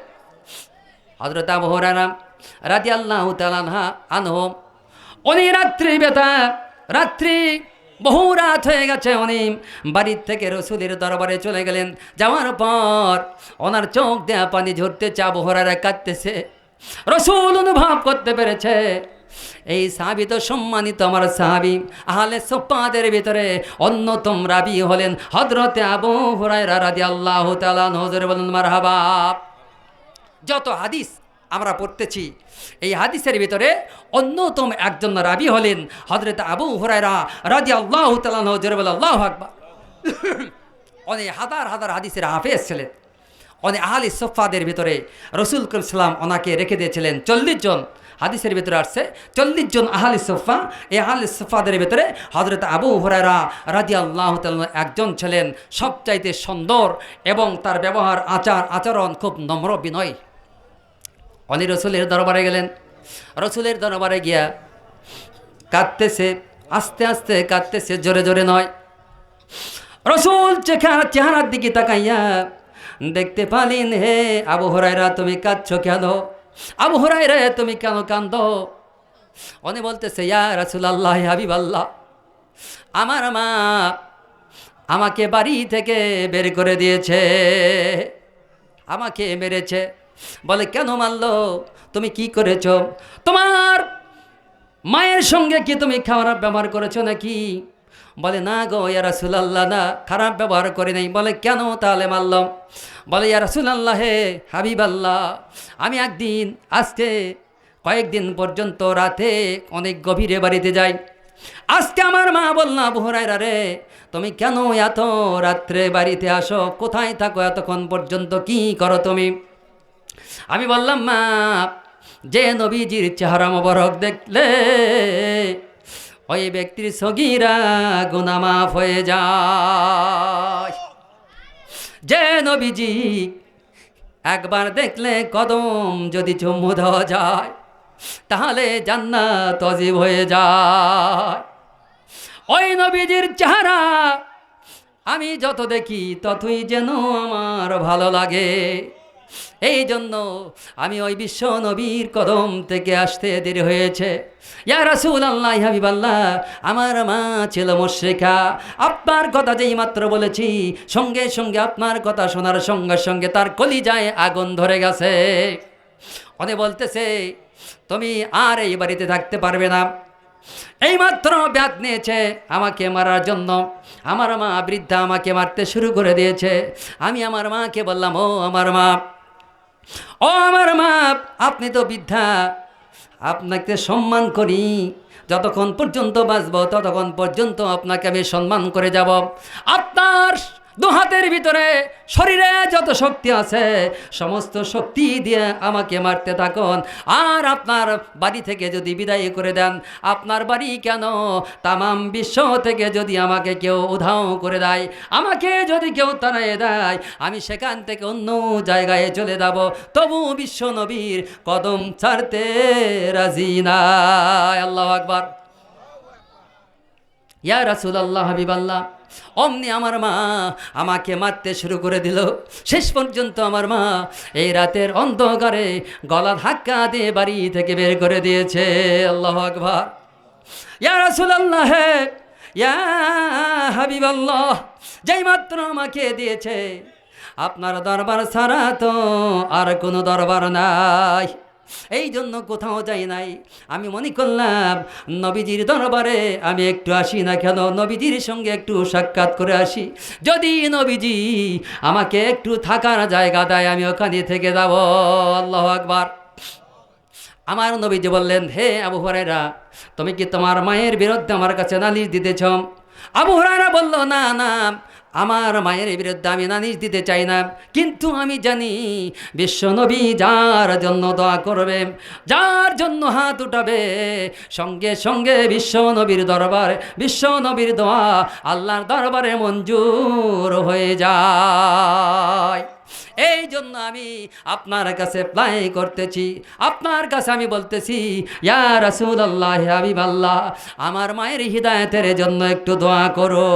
হযরত আবু হুরায়রা রাদিয়াল্লাহু তাআলা আনহু, উনি রাত্রি বহু রাত হয়ে গেছে, উনি বাড়ির থেকে রসুলের দরবারে চলে গেলেন। যাওয়ার পর ওনার চোখ দেয়া পানি ঝরতেছে, আবু হুরায়রা কাঁদতেছে। রসুল অনুভব করতে পেরেছে এই সাহাবী তো সম্মানিত আমার সাহাবী, আহলে সুফফাদের ভিতরে অন্যতম রাবী হলেন হযরতে আবু হুরায়রা রাদিয়াল্লাহু তাআলা আনহু। বলুন মারহাবা। যত হাদিস আমরা পড়তেছি, এই হাদিসের ভিতরে অন্যতম একজন রাবী হলেন হযরত আবু হুরায়রা রাদিয়াল্লাহু তাআলা আনহু। আল্লাহু আকবার। অনেক হাজার হাদিসের হাফেজ ছিলেন। অনেক আহলে সুফফাদের ভিতরে রাসূল করিম সাল্লাল্লাহু আলাইহি ওয়াসাল্লাম ওনাকে রেখে দিয়েছিলেন 40 জন। হাদিসের ভিতরে আসছে 40 জন আহলে সুফফা। এই আহলে সুফফাদের ভিতরে হযরত আবু হুরায়রা রাদিয়াল্লাহু তাআলা একজন ছিলেন সবচাইতে সুন্দর, এবং তার ব্যবহার আচরণ খুব নম্র বিনয়। উনি রসুলের দরবারে গেলেন। রসুলের দরবারে গিয়া কাঁদতেছে, আস্তে আস্তে কাঁদতেছে, জোরে জোরে নয়। রসুল চেহারার দিকে তাকাইয়া দেখতে পালেন, হে আবু হুরায়রা, তুমি কাঁদছো কেন? আবু হুরায়রা, তুমি কেন কান্দো? উনি বলতেছে ইয়া রাসূলুল্লাহ হাবিবাল্লাহ, আমার মা আমাকে বাড়ি থেকে বের করে দিয়েছে, আমাকে মেরেছে। বলে কেন মারলো? তুমি কি করেছো? তোমার মায়ের সঙ্গে কি তুমি খারাপ ব্যবহার করেছো নাকি? বলে না গো ইয়া রাসূলুল্লাহ, না, খারাপ ব্যবহার করি নাই। বলে কেন তাহলে মারলাম? বলে ইয়া রাসূলুল্লাহ হে হাবিবাল্লাহ, আমি একদিন আজকে কয়েকদিন পর্যন্ত রাতে অনেক গভীরে বাড়িতে যাই। আজকে আমার মা বলল আবু হুরায়রা রে, তুমি কেন এত রাত্রে বাড়িতে আসো? কোথায় থাকো এতক্ষণ পর্যন্ত, কি করো তুমি? আমি বললাম মা, যে নবীজির চেহারা মোবারক দেখলে ওই ব্যক্তির সগীরা গুনাহ মাফ হয়ে যায়। যে নবীজি একবার দেখলে কদম যদি চুম্বু দেওয়া যায় তাহলে জান্নাত অজীব হয়ে যায়। ওই নবীজির চেহারা আমি যত দেখি ততই যেন আমার ভালো লাগে। এই জন্য আমি ওই বিশ্ব নবীর কদম থেকে আসতে দেরি হয়েছে। ইয়া রাসূলুল্লাহ হাবিবাল্লাহ, আমার মা ছিল মুশরিকা। আপনার কথা যেই মাত্র বলেছি সঙ্গে সঙ্গে আপনার কথা শোনার সঙ্গে সঙ্গে তার কলিজায় আগুন ধরে গেছে। উনি বলতেছে তুমি আর এই বাড়িতে থাকতে পারবে না। এইমাত্র ব্যাট নিয়েছে আমাকে মারার জন্য। আমার মা বৃদ্ধা আমাকে মারতে শুরু করে দিয়েছে। আমি আমার মাকে বললাম ও আমার মা, ও আমার মা, আপনি তো বৃদ্ধা, আপনাকে সম্মান করি, যতক্ষণ পর্যন্ত বাঁচব ততক্ষণ পর্যন্ত আপনাকে আমি সম্মান করে যাব। আপনার দু হাতের ভিতরে শরীরে যত শক্তি আছে সমস্ত শক্তি দিয়ে আমাকে মারতে থাকুন। আর আপনার বাড়ি থেকে যদি বিদায় করে দেন, আপনার বাড়ি কেন তামাম বিশ্ব থেকে যদি আমাকে কেউ উধাও করে দেয়, আমাকে যদি কেউ তাড়িয়ে দেয়, আমি সেখান থেকে অন্য জায়গায় চলে যাব, তবু বিশ্ব নবীর কদম ছাড়তে রাজি নাই। আল্লাহু আকবার। ইয়া রাসূলুল্লাহ হাবিবাল্লাহ, অমনি আমার মা আমাকে মারতে শুরু করে দিল। শেষ পর্যন্ত আমার মা এই রাতের অন্ধকারে গলা ধাক্কা দিয়ে বাড়ি থেকে বের করে দিয়েছে। আল্লাহু আকবার। ইয়া রাসূলুল্লাহ, ইয়া হাবিবাল্লাহ, যেই মাত্র আমাকে দিয়েছে আপনার দরবার ছাড়া তো আর কোনো দরবার নাই। এই জন্য কোথাও যাই নাই। আমি মনে করলাম নবীজির দরবারে আমি একটু আসি না কেন, নবীজির সঙ্গে একটু সাক্ষাৎ করে আসি। যদি নবীজি আমাকে একটু থাকার জায়গা দেয় আমি ওখানে থেকে যাব। আল্লাহু আকবার। আমার নবীজি বললেন হে আবু হুরায়রা, তুমি কি তোমার মায়ের বিরুদ্ধে আমার কাছে নালিশ দিতেছ? আবু হুরায়রা বলল না না, আমার মায়ের বিরুদ্ধে আমি নালিশ দিতে চাই না, কিন্তু আমি জানি বিশ্বনবী যার জন্য দোয়া করবে, যার জন্য হাত উঠাবে, সঙ্গে সঙ্গে বিশ্বনবীর দরবারে বিশ্বনবীর দোয়া আল্লাহর দরবারে মঞ্জুর হয়ে যায়। এই জন্য আমি আপনার কাছে প্লাই করতেছি, আপনার কাছে আমি বলতেছি ইয়া রাসূলুল্লাহ হাবিবাল্লাহ, আমার মায়ের হিদায়াতের জন্য একটু দোয়া করো,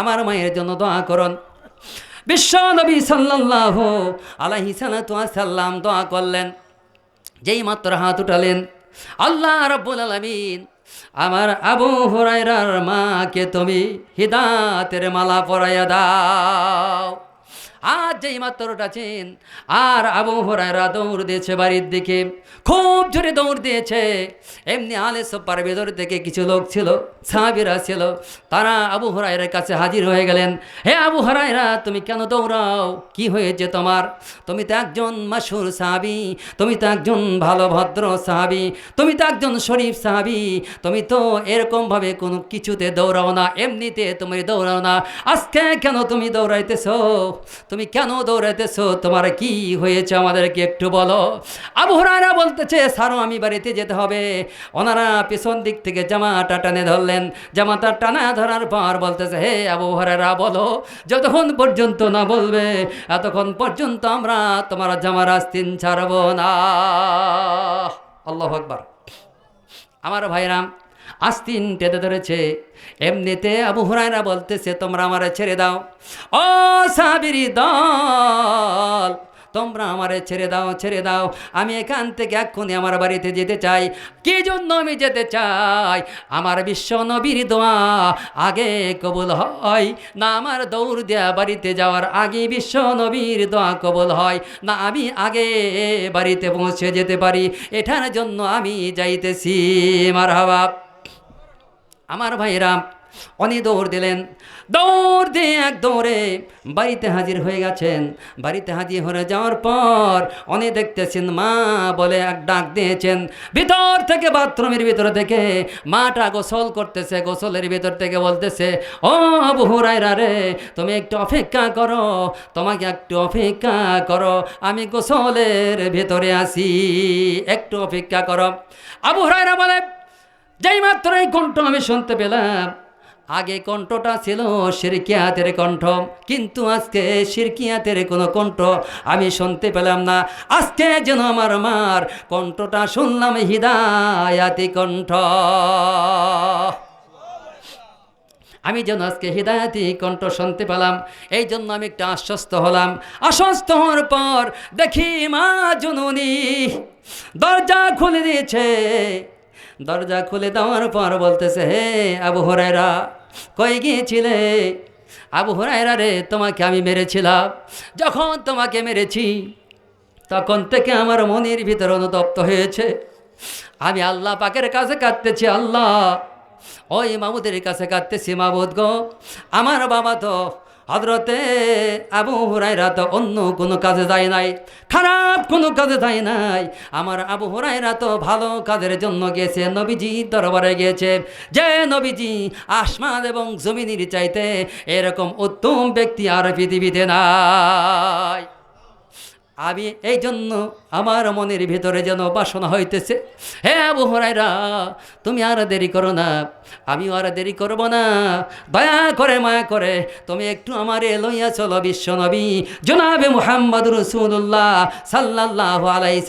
আমার মায়ের জন্য দোয়া করুন। বিশ্ব নবী সাল্লাল্লাহু আলাইহি সাল্লাম দোয়া করলেন। যেই মাত্র হাত উঠালেন, আল্লাহ রাব্বুল আলামিন আমার আবু হুরায়রার মাকে তুমি হিদায়াতের মালা পরাইয়া দাও। আজ যেই মাত্র উঠাছেন আর আবু হুরায়রা দৌড় দিয়েছে বাড়ির দিকে, খুব জোরে দৌড় দিয়েছে। এমনি আলে সোপার ভেতর থেকে কিছু লোক ছিল, সাহাবীরা ছিল, তারা আবু হুরায়রার কাছে হাজির হয়ে গেলেন। হে আবু হুরায়রা, তুমি কেন দৌড়াও? কি হয়েছে তোমার? তুমি তো একজন মাশহুর সাহাবী, তুমি তো একজন ভালো ভদ্র সাহাবী, তুমি তো একজন শরীফ সাহাবী, তুমি তো এরকমভাবে কোনো কিছুতে দৌড়াও না, এমনিতে তুমি দৌড়াও না, আজকে কেন তুমি দৌড়াইতেছো? তুমি কেন দৌড়াইতেছো? তোমার কি হয়েছে আমাদেরকে একটু বলো। আবু হুরায়রা বলতেছে ছাড়ো, আমি বাড়িতে যেতে হবে। ওনারা পেছন দিক থেকে জামাটা টানে ধরলেন। জামাটা টানা ধরার পর বলতেছে হে আবু হুরায়রা বলো, যতক্ষণ পর্যন্ত না বলবে এতক্ষণ পর্যন্ত আমরা তোমার জামার আস্তিন ছাড়ব না। আল্লাহু আকবার। আমার ভাইরাম আস্তিন টেনে ধরেছে। এমনিতে আবু হুরায়রা বলতেছে তোমরা আমারে ছেড়ে দাও। ও সাহাবীর দল, তোমরা আমারে ছেড়ে দাও, ছেড়ে দাও, আমি এখান থেকে এক্ষুনি আমার বাড়িতে যেতে চাই। কি জন্য আমি যেতে চাই? আমার বিশ্ব নবীর দোয়া আগে কবুল হয় না, আমার দৌড় দেয়া বাড়িতে যাওয়ার আগে বিশ্ব নবীর দোয়া কবুল হয় না, আমি আগে বাড়িতে পৌঁছে যেতে পারি, এটার জন্য আমি যাইতেছি। মারহাবা। আমার ভাইরা উনি দৌড় দিলেন, দৌড় দিয়ে এক দৌড়ে বাড়িতে হাজির হয়ে গেছেন। বাড়িতে হাজির হয়ে যাওয়ার পর উনি দেখতেছেন মা বলে এক ডাক দিয়েছেন। ভিতর থেকে, বাথরুমের ভিতর থেকে মাটা গোসল করতেছে, গোসলের ভিতর থেকে বলতেছে, ও আবু হুরায়রা রে, তুমি একটু অপেক্ষা করো, তোমাকে একটু অপেক্ষা করো, আমি গোসলের ভেতরে আসি, একটু অপেক্ষা করো। আবু হুরায়রা বলে, যেই মাত্র এই কণ্ঠ আমি শুনতে পেলাম, আগে কণ্ঠটা ছিল শিরকিয়াতের কণ্ঠ, কিন্তু আজকে শিরকিয়াতের কোনো কণ্ঠ আমি শুনতে পেলাম না। আজকে যেন আমার মার কণ্ঠটা শুনলাম হিদায়াতি কণ্ঠ। আমি যেন আজকে হিদায়াতি কণ্ঠ শুনতে পেলাম, এই জন্য আমি একটু আশ্বস্ত হলাম। আশ্বস্ত হওয়ার পর দেখি মা জননী দরজা খুলে দিয়েছে। দরজা খুলে দেওয়ার পর বলতেছে, হে আবু হুরায়রা, কই গিয়েছিলে? আবু হুরায়রা রে, তোমাকে আমি মেরেছিলাম, যখন তোমাকে মেরেছি তখন থেকে আমার মনের ভিতর অনুতপ্ত হয়েছে। আমি আল্লাহ পাকের কাছে কাঁদতেছি, আল্লাহ ওই মাবুদের কাছে কাঁদতেছি, মাবুদ গো, আমার বাবা তো হযরতে আবু হুরায়রা তো অন্য কোনো কাজে যায় নাই, খারাপ কোনো কাজে যায় নাই, আমার আবু হুরায়রা তো ভালো কাজের জন্য গিয়েছে, নবীজি দরবারে গিয়েছে, যে নবীজি আসমান এবং জমিনের চাইতে এরকম উত্তম ব্যক্তি আর পৃথিবীতে নাই। আমি এই জন্য আমার মনের ভিতরে যেন বাসনা হইতেছে, হে আবু হুরায়রা, তুমি আর দেরি করো না, আমিও আর দেরি করব না, দয়া করে মায়া করে তুমি একটু আমারে লইয়া চলো বিশ্বনবী জনাবে মুহাম্মদ রাসূলুল্লাহ সাল্লাল্লাহু আলাইহি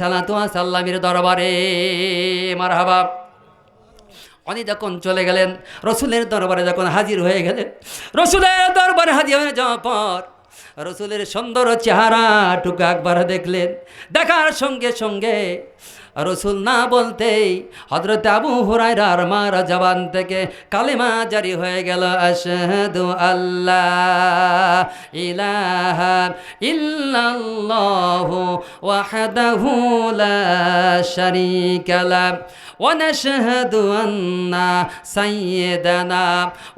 সাল্লামের দরবারে। মারহাবা। উনি যখন চলে গেলেন, রসুলের দরবারে যখন হাজির হয়ে গেলেন, রসুলের দরবারে হাজির হয়ে যাওয়ার পর রসুলের সুন্দর চেহারাটুকু একবার দেখলেন। দেখার সঙ্গে সঙ্গে রসুল না বলতেই হযরত আবু হুরায়রার মার জবান থেকে কালেমা জারি হয়ে গেল, আশহাদু আল্লাহ ইলাহা ইল্লাল্লাহু ওয়াহদাহু লা শারীকা লাহু ওয়া নাশহাদু আন্না সাইয়্যিদানা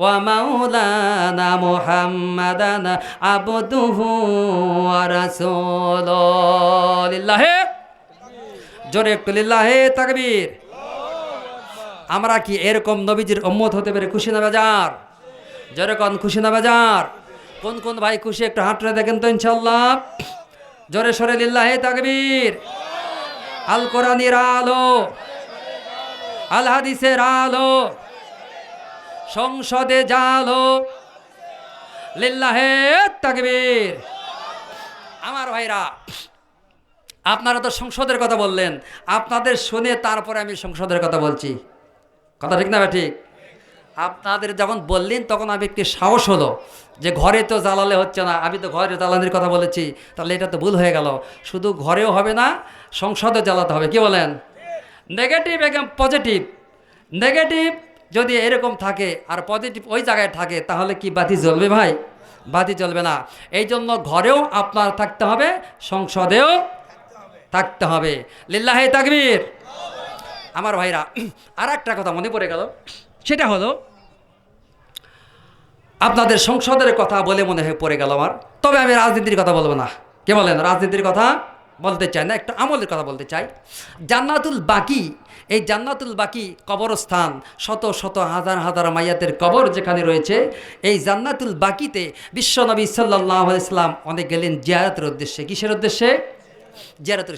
ওয়া মাওলানা মুহাম্মাদান আবদুহু ওয়া রাসূলুহু। লিল্লাহি, জোরে একটু লিল্লাহি তাকবীর। আমরা কি এরকম নবীজির উম্মত হতে পেরে খুশি না বেজার? জোরে কোন খুশি না বেজার? কোন কোন ভাই খুশি একটু হাতটা দেখেন তো ইনশাআল্লাহ। জোরে সরে লিল্লাহি তাকবীর। আল কোরআনের আলো, আল হাদিসের আলো, সংসদে জালো, লিল্লাহি তাকবীর। আমার ভাইরা, আপনারা তো সংসদের কথা বললেন, আপনাদের শুনে তারপরে আমি সংসদের কথা বলছি, কথা ঠিক না ঠিক? আপনাদের যখন বললেন তখন আমি একটু সাহস হলো যে ঘরে তো জ্বালালে হচ্ছে না, আমি তো ঘরে জ্বালানির কথা বলেছি, তাহলে এটা তো ভুল হয়ে গেল, শুধু ঘরেও হবে না, সংসদে জ্বালাতে হবে। কি বলেন? নেগেটিভ এবং পজিটিভ, নেগেটিভ যদি এরকম থাকে আর পজিটিভ ওই জায়গায় থাকে, তাহলে কি বাতি জ্বলবে ভাই? বাতি জ্বলবে না। এই জন্য ঘরেও আপনার থাকতে হবে, সংসদেও থাকতে হবে। লিল্লাহি তাকবীর। আমার ভাইরা, আর একটা কথা মনে পড়ে গেল, সেটা হলো আপনাদের সংসদের কথা বলে মনে হয় পড়ে গেল আমার, তবে আমি রাজনীতির কথা বলবো না। কে বলেন? রাজনীতির কথা বলতে চাই না, একটা আমলের কথা বলতে চাই। জান্নাতুল বাকি, এই জান্নাতুল বাকি কবরস্থান, শত শত হাজার হাজার মাইয়াতের কবর যেখানে রয়েছে, এই জান্নাতুল বাকিতে বিশ্বনবী সাল্লাল্লাহু আলাইহি সাল্লাম অনেক গেলেন জিয়ারতের উদ্দেশ্যে। কিসের উদ্দেশ্যে? জিয়ারতের।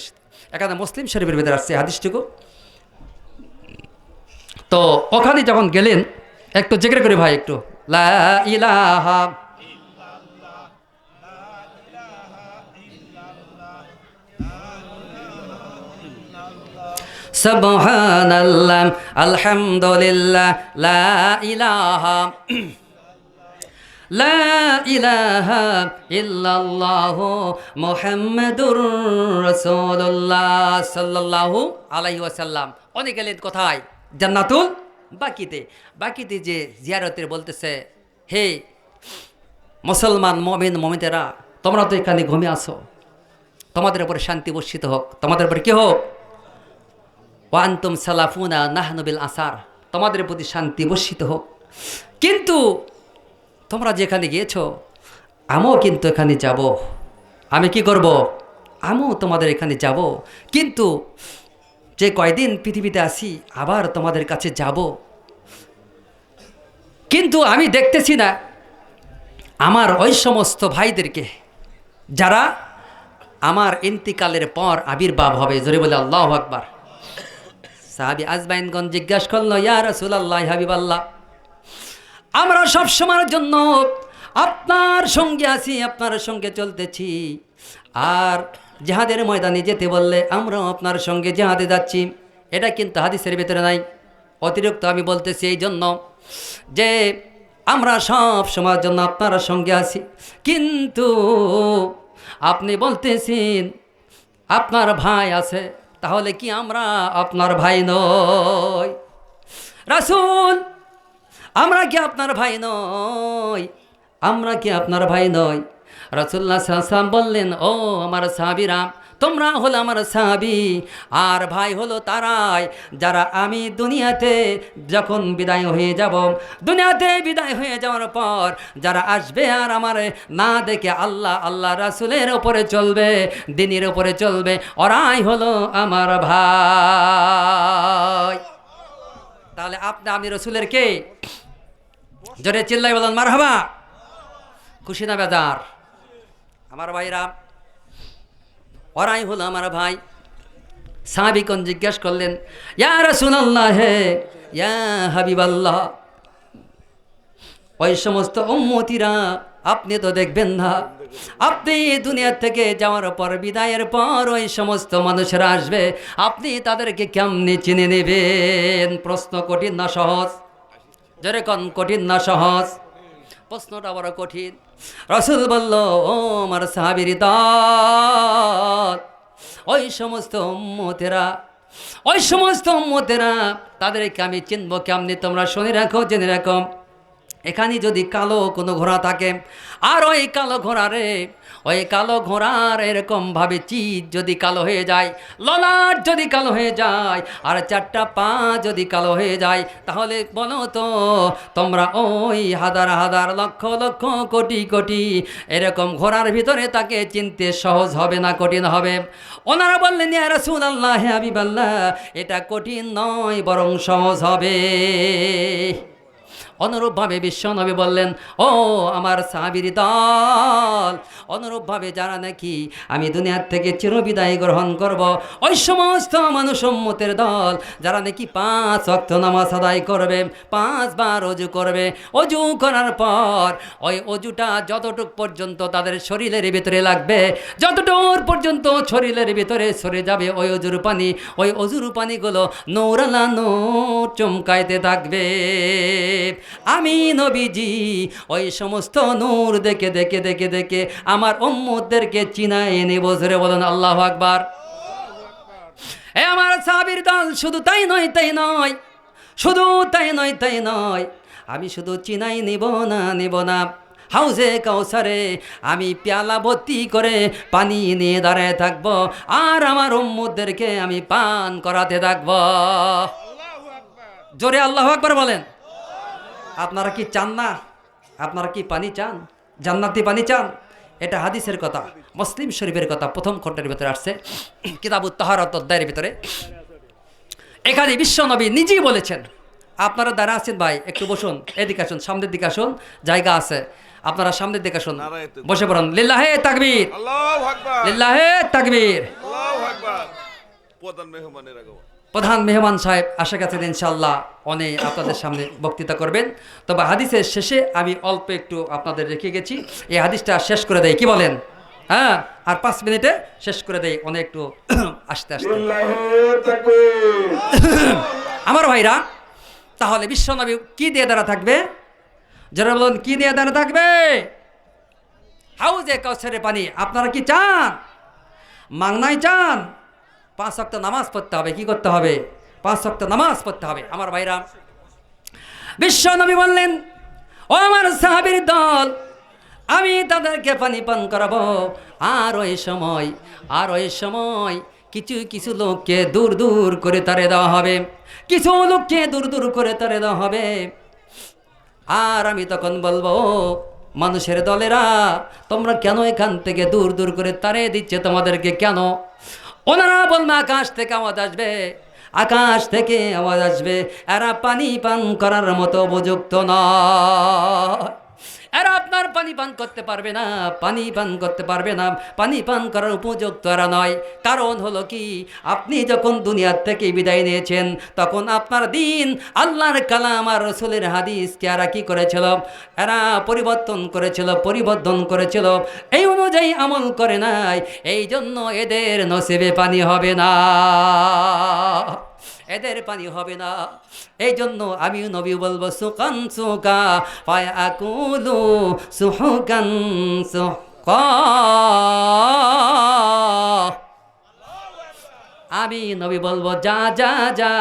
এখানে মুসলিম শরীফের ভেতরে আসছে হাদিসটুকু। তো ওখানে যখন গেলেন, একটু জিকির করি ভাই, একটু লা ইলাহা সুবহানাল্লাহ আলহামদুলিল্লাহ লা ইলাহা লা ইলাহা ইল্লাল্লাহু মুহাম্মাদুর রাসূলুল্লাহ সাল্লাল্লাহু আলাইহি ওয়াসাল্লাম। অনেক গেলেন কোথায়? জান্নাতুল বাকিতে। বাকিতে যে জিয়ারতের বলতেছে, হে মুসলমান মুমিন মুমিনেরা, তোমরা তো এখানে ঘুমিয়ে আসো, তোমাদের উপরে শান্তি বর্ষিত হোক, তোমাদের উপরে কি হোক? ওয়া আনতুম সালাফুনা নাহনু বিল আসার, তোমাদের প্রতি শান্তি বর্ষিত হোক। কিন্তু তোমরা যেখানে গিয়েছো, আমিও কিন্তু এখানে যাব। আমি কি করব? আমিও তোমাদের এখানে যাব, কিন্তু যে কয়দিন পৃথিবীতে আসি আবার তোমাদের কাছে যাব। কিন্তু আমি দেখতেছি না আমার ওই সমস্ত ভাইদেরকে যারা আমার ইন্তিকালের পর আবির্ভাব হবে। জোরে বলে আল্লাহু আকবার। সাহাবী আজমাইনগণ জিজ্ঞাসা করল, ইয়া রাসূলুল্লাহ, হাবিবাল্লাহ, আমরা সব সময়ের জন্য আপনার সঙ্গে আছি, আপনার সঙ্গে চলতেছি, আর জিহাদের ময়দানে যেতে বললে আমরাও আপনার সঙ্গে জিহাদে যাচ্ছি। এটা কিন্তু হাদিসের ভিতরে নাই। অতিরিক্ত আমি বলতেছি এই জন্য যে আমরা সব সময়ের জন্য আপনার সঙ্গে আছি, কিন্তু আপনি বলতেছেন আপনার ভাই আছে, তাহলে কি আমরা আপনার ভাই নই? রাসূল, আমরা কি আপনার ভাই নই? আমরা কি আপনার ভাই নই? রাসূলুল্লাহ সাল্লাল্লাহু আলাইহি ওয়াসাল্লাম বললেন, ও আমার সাহাবীরা, তোমরা হলো আমার সাহাবী, আর ভাই হলো তারাই যারা আমি দুনিয়াতে যখন বিদায় হয়ে যাব, দুনিয়াতে বিদায় হয়ে যাওয়ার পর যারা আসবে আর আমার না দেখে আল্লাহ আল্লাহ রাসূলের উপরে চলবে, দ্বীনের উপরে চলবে, ওরাই হলো আমার ভাই। তাহলে আমি রাসূলের কে? জোরে চিল্লাই বলেন মারহাবা। খুশি না বেজার? আমার ভাইরা, ওরাই হলো আমার ভাই। সাহাবীগণ জিজ্ঞাসা করলেন, ইয়া রাসূলুল্লাহ, হে ইয়া হাবিবাল্লাহ, ওই সমস্ত উম্মতিরা আপনি তো দেখবেন না, আপনি দুনিয়া থেকে যাওয়ার পর বিদায়ের পর ওই সমস্ত মানুষরা আসবে, আপনি তাদেরকে কেমনে চিনে নেবেন? প্রশ্ন কঠিন না সহজ? যেরকম কঠিন না সহজ? প্রশ্নটা বড় কঠিন। রাসূল বলল, ও আমার সাহাবীর দল, ওই সমস্ত উম্মতেরা, ওই সমস্ত উম্মতেরা, তাদেরকে আমি চিনব কেমনি? তোমরা শুনে রাখো, জেনে রাখো, এখানে যদি কালো কোনো ঘোড়া থাকে, আর ওই কালো ঘোড়ারে, ওই কালো ঘোড়ার এরকমভাবে চিত যদি কালো হয়ে যায়, ললাট যদি কালো হয়ে যায়, আর চারটা পা যদি কালো হয়ে যায়, তাহলে বলো তো তোমরা ওই হাজার হাজার লক্ষ লক্ষ কোটি কোটি এরকম ঘোড়ার ভিতরে তাকে চিনতে সহজ হবে না কঠিন হবে? ওনারা বললেন, ইয়া রাসূলুল্লাহ, হে হাবিবাল্লাহ, এটা কঠিন নয়, বরং সহজ হবে। অনুরূপভাবে বিশ্বনবী বললেন, ও আমার সাহাবীর দল, অনুরূপভাবে যারা নাকি আমি দুনিয়ার থেকে চিরবিদায় গ্রহণ করব, ওই সমস্ত মানুষ উম্মতের দল যারা নাকি 5 ওয়াক্ত নামাজ আদায় করবে, 5 বার অজু করবে, অজু করার পর ওই অজুটা যতটুক পর্যন্ত তাদের শরীরের ভিতরে লাগবে, যতটুক পর্যন্ত শরীরের ভিতরে সরে যাবে ওই অজুর পানি, ওই অজুর পানিগুলো নূরালা নূর চমকাইতে থাকবে। আমি নবীজি ওই সমস্ত নূর দেখে দেখে দেখে দেখে আমার উম্মতদেরকে চিনায় নেব। জোরে বলেন আল্লাহু আকবার। এ আমার সাহাবীর দল, শুধু তাই নয়, তাই নয়, শুধু তাই নয়, তাই নয়, আমি শুধু চিনাই নেব না, হাউজে কাউসারে আমি পেয়ালা ভর্তি করে পানি নিয়ে দাঁড়ায় থাকবো, আর আমার উম্মতদেরকে আমি পান করাতে থাকবো। জোরে আল্লাহু আকবার বলেন। আপনারা কি চান না? আপনারা কি পানি চান? জান্নাতি পানি চান? এটা হাদিসের কথা, মুসলিম শরীফের কথা, প্রথম খণ্ডের ভিতরে আসছে, কিতাবুত তাহারাত অধ্যায়ের ভিতরে। এখানে বিশ্বনবী নিজেই বলেছেন। আপনারা দাঁড়া আছেন ভাই, একটু বসুন, এদিকে আসুন, সামনের দিকে আসুন, জায়গা আছে, আপনারা সামনের দিকে আসুন, বসে পড়ুন। লিল্লাহে তাকবীর, আল্লাহু আকবার, লিল্লাহে তাকবীর, আল্লাহু আকবার। প্রধান মেহমান সাহেব আশা গেছেন, ইনশাআল্লাহ উনি আপনাদের সামনে বক্তৃতা করবেন। তবে হাদিসের শেষে আমি অল্প একটু আপনাদের রেখে গেছি, এই হাদিসটা শেষ করে দেয়, কি বলেন? হ্যাঁ, আর 5 মিনিটে শেষ করে দেয়, অনেক একটু আস্তে আস্তে। আমার ভাইরা, তাহলে বিশ্বনবী কি দিয়ে দ্বারা থাকবে? যারা বলুন কি দিয়ে দাঁড়িয়ে থাকবে? হাউজে কাউসারের পানি। আপনারা কি চান? মাংনাই চান? 5 ওয়াক্ত নামাজ পড়তে হবে। কি করতে হবে? 5 ওয়াক্ত নামাজ পড়তে হবে। আমার ভাইরা, বিশ্ব নবী বললেন, ও আমার সাহাবীর দল, আমি তাদেরকে পানি পান করাবো। আর ওই সময় কিছু কিছু লোককে দূর দূর করে তাড়িয়ে দেওয়া হবে। কিছু লোককে দূর দূর করে তাড়িয়ে দেওয়া হবে। আর আমি তখন বলবো, মানুষের দলেরা, তোমরা কেন এখান থেকে দূর দূর করে তাড়িয়ে দিচ্ছে তোমাদেরকে কেন? ওনারা বলবে, আকাশ থেকে আওয়াজ আসবে, আকাশ থেকে আওয়াজ আসবে, এরা পানি পান করার মতো উপযুক্ত নয়। এরা আপনার পানি পান করতে পারবে না, পানি পান করতে পারবে না, পানি পান করার উপযুক্ত এরা নয়। কারণ হলো কি, আপনি যখন দুনিয়ার থেকে বিদায় নিয়েছেন, তখন আপনার দিন, আল্লাহর কালাম আর রসুলের হাদিসকে এরা কি করেছিল? এরা পরিবর্তন করেছিল। এই অনুযায়ী আমল করে নাই। এই জন্য এদের নসিবে পানি হবে না, এদের পানি হবে না। এই জন্য আমি নবী বলবো, সুকান সুকা ফায়াকুলু সুহুকান সুকা। আমি নবী বলবো, যা যা যা,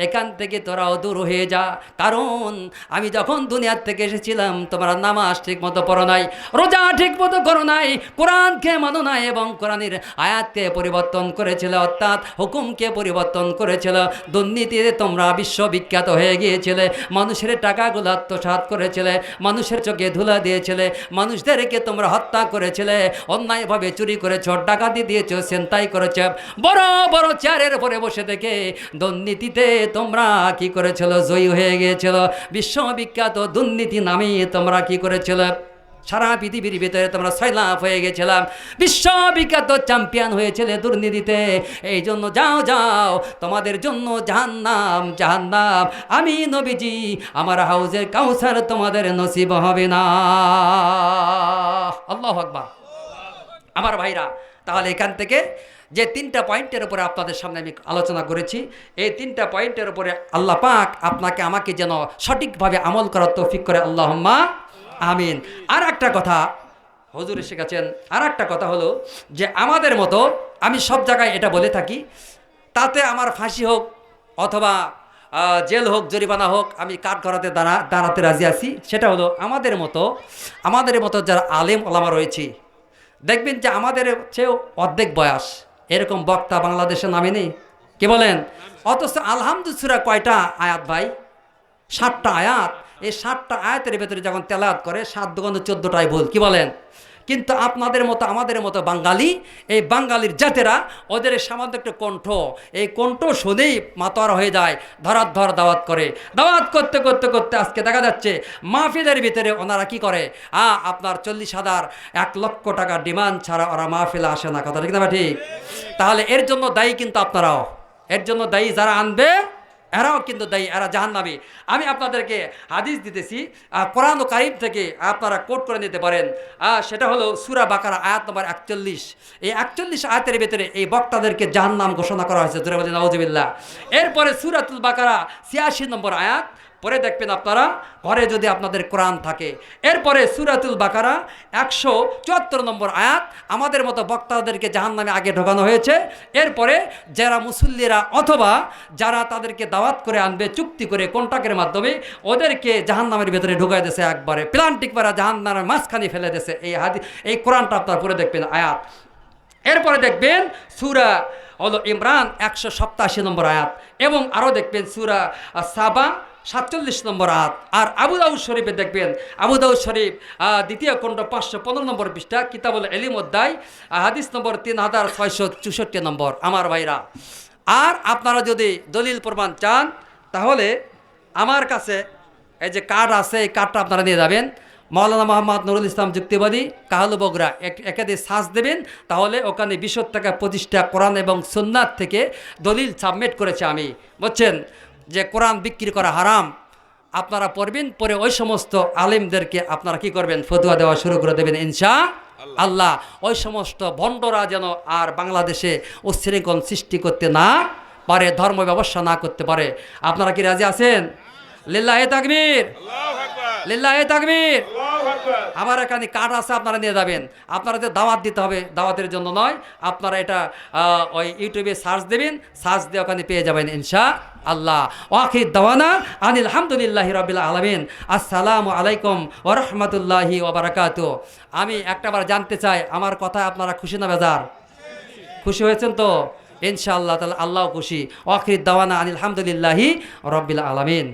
এখান থেকে তোরাও দূর হয়ে যা। কারণ আমি যখন দুনিয়ার থেকে এসেছিলাম, তোমরা নামাজ ঠিক মতো পড়ো নাই, রোজা ঠিক মতো করো নাই, কোরআনকে মানো নাই, এবং কোরআনের আয়াতকে পরিবর্তন করেছিল, অর্থাৎ হুকুমকে পরিবর্তন করেছিল। দুর্নীতিতে তোমরা বিশ্ববিখ্যাত হয়ে গিয়েছিলে, মানুষের টাকাগুলো আত্মসাৎ করেছিলে, মানুষের চোখে ধুলা দিয়েছিলে, মানুষদেরকে তোমরা হত্যা করেছিলে, অন্যায়ভাবে চুরি করেছ, ডাকাতি দিয়েছ, ছিনতাই করেছ, বড় বড় চেয়ারের উপরে বসে থেকে দুর্নীতিতে তোমরা কি করেছিল? জয়ী হয়ে গিয়েছিল। বিশ্ববিখ্যাত দুর্নীতি নামে তোমরা কি করেছিল? সারা পৃথিবীর ভিতরে তোমরা সয়লাভ হয়ে গেছিলাম, বিশ্ববিখ্যাত চ্যাম্পিয়ন হয়েছিল দুর্নীতিতে। এই জন্য যাও, তোমাদের জন্য জাহান্নাম। আমি নবীজি, আমার হাউজের কাউসার তোমাদের নসিব হবে না। আল্লাহু আকবার। আমার ভাইরা, তাহলে এখান থেকে যে 3টা পয়েন্টের উপরে আপনাদের সামনে আমি আলোচনা করেছি, এই 3টা পয়েন্টের উপরে আল্লাহ পাক আপনাকে আমাকে যেন সঠিকভাবে আমল করার তৌফিক করে, আল্লাহুম্মা আমিন। আর একটা কথা হুজুর শিখাচ্ছেন, আর একটা কথা হলো যে আমাদের মতো, আমি সব জায়গায় এটা বলে থাকি, তাতে আমার ফাঁসি হোক অথবা জেল হোক, জরিমানা হোক, আমি কাঠগড়াতে দাঁড়াতে রাজি আছি। সেটা হলো আমাদের মতো যারা আলেম ওলামা রয়েছে, দেখবেন যে আমাদের চেয়েও অর্ধেক বয়স, এরকম বক্তা বাংলাদেশে নামে নেই। কি বলেন? অথচ আলহামদুলিল্লাহ সূরা কয়টা আয়াত ভাই? 7টা আয়াত। এই 7টা আয়াতের ভেতরে যখন তেলাওয়াত করে, 7 দুগুণে 14টাই ভুল। কি বলেন? কিন্তু আপনাদের মতো আমাদের মতো বাঙালি, এই বাঙালির জাতেরা, ওদের সামান্য একটু কণ্ঠ, এই কণ্ঠ শুনেই মাতোয়ারা হয়ে যায়, ধরাধর দাওয়াত করে। দাওয়াত করতে করতে করতে আজকে দেখা যাচ্ছে মাহফিলের ভিতরে ওনারা কি করে, আপনার 40,000 1 লক্ষ টাকা ডিমান্ড ছাড়া ওরা মাহফিলে আসে না। কথা ঠিক না ঠিক? তাহলে এর জন্য দায়ী কিন্তু আপনারাও, এর জন্য দায়ী যারা আনবে এরাও কিন্তু দায়ী, এরা জাহান্নামী। আমি আপনাদেরকে হাদিস দিতেছি কোরআন কারীম থেকে, আপনারা কোট করে নিতে পারেন। সেটা হলো সূরা বাকারা আয়াত নম্বর 41। এই 41 আয়াতের ভিতরে এই বক্তাদেরকে জাহান্নাম ঘোষণা করা হয়েছে। জোরে বলেন নাউজুবিল্লাহ। এরপরে সূরাতুল বাকারা 86 নম্বর আয়াত পরে দেখবেন আপনারা, ঘরে যদি আপনাদের কোরআন থাকে। এরপরে সূরাতুল বাকারা 174 নম্বর আয়াত, আমাদের মতো বক্তাদেরকে জাহান্নামে আগে ঢোকানো হয়েছে। এরপরে যারা মুসল্লিরা অথবা যারা তাদেরকে দাওয়াত করে আনবে চুক্তি করে, কন্ট্রাক্টের মাধ্যমে, ওদেরকে জাহান্নামের ভেতরে ঢুকাই দিয়েছে, একবারে প্লান্টিক পারা জাহান্নামের মাঝখানে ফেলে দিয়েছে। এই কোরআনটা আপনারা পড়ে দেখবেন আয়াত। এরপরে দেখবেন সূরা হলো ইমরান 187 নম্বর আয়াত, এবং আরও দেখবেন সূরা সাবা 47 নম্বর আয়াত। আর আবু দাউদ শরীফে দেখবেন, আবু দাউদ শরীফ 2য় খণ্ড 515 নম্বর পৃষ্ঠা, কিতাবুল ইলম অধ্যায়, হাদিস নম্বর 3664 নম্বর। আমার ভাইরা, আর আপনারা যদি দলিল প্রমাণ চান, তাহলে আমার কাছে এই যে কার্ড আছে, এই কার্ডটা আপনারা নিয়ে যাবেন। মাওলানা মোহাম্মদ নুরুল ইসলাম যুক্তিবাদী, কাহালু বগুড়া, একাদে সার্চ দেবেন, তাহলে ওখানে 20 টাকা 25টা কোরআন এবং সুন্নাত থেকে দলিল সাবমিট করেছে আমি। বুঝছেন যে কোরআন বিক্রি করা হারাম, আপনারা পড়বেন, পরে ওই সমস্ত আলেমদেরকে আপনারা কি করবেন? ফতোয়া দেওয়া শুরু করে দেবেন ইনশাআল্লাহ। ওই সমস্ত ভণ্ডরা যেন আর বাংলাদেশে উচ্ছৃঙ্খল সৃষ্টি করতে না পারে, ধর্ম ব্যবসা না করতে পারে। আপনারা কি রাজি আছেন? লিল্লাহি তাকবীর, লিল্লাহি তাকবীর। আমার এখানে কার্ড আছে, আপনারা নিয়ে যাবেন। আপনারা যে দাওয়াত দিতে হবে, দাওয়াতের জন্য নয়, আপনারা এটা ওই ইউটিউবে সার্চ দেবেন, সার্চ দিয়ে ওখানে পেয়ে যাবেন ইনশাআল্লাহ। ওয়াখির দাওয়ানা আনিল হামদুলিল্লাহি রাব্বিল আলামিন। আসসালামু আলাইকুম ওয়া রাহমাতুল্লাহি ওয়া বারাকাতুহু। আমি একটাবার জানতে চাই, আমার কথা আপনারা খুশি না বেজার? খুশি হয়েছেন তো? ইনশাআল্লাহ তাআলা আল্লাহ খুশি। ওয়াখির দাওয়ানা আনিল হামদুলিল্লাহি রাব্বিল আলামিন।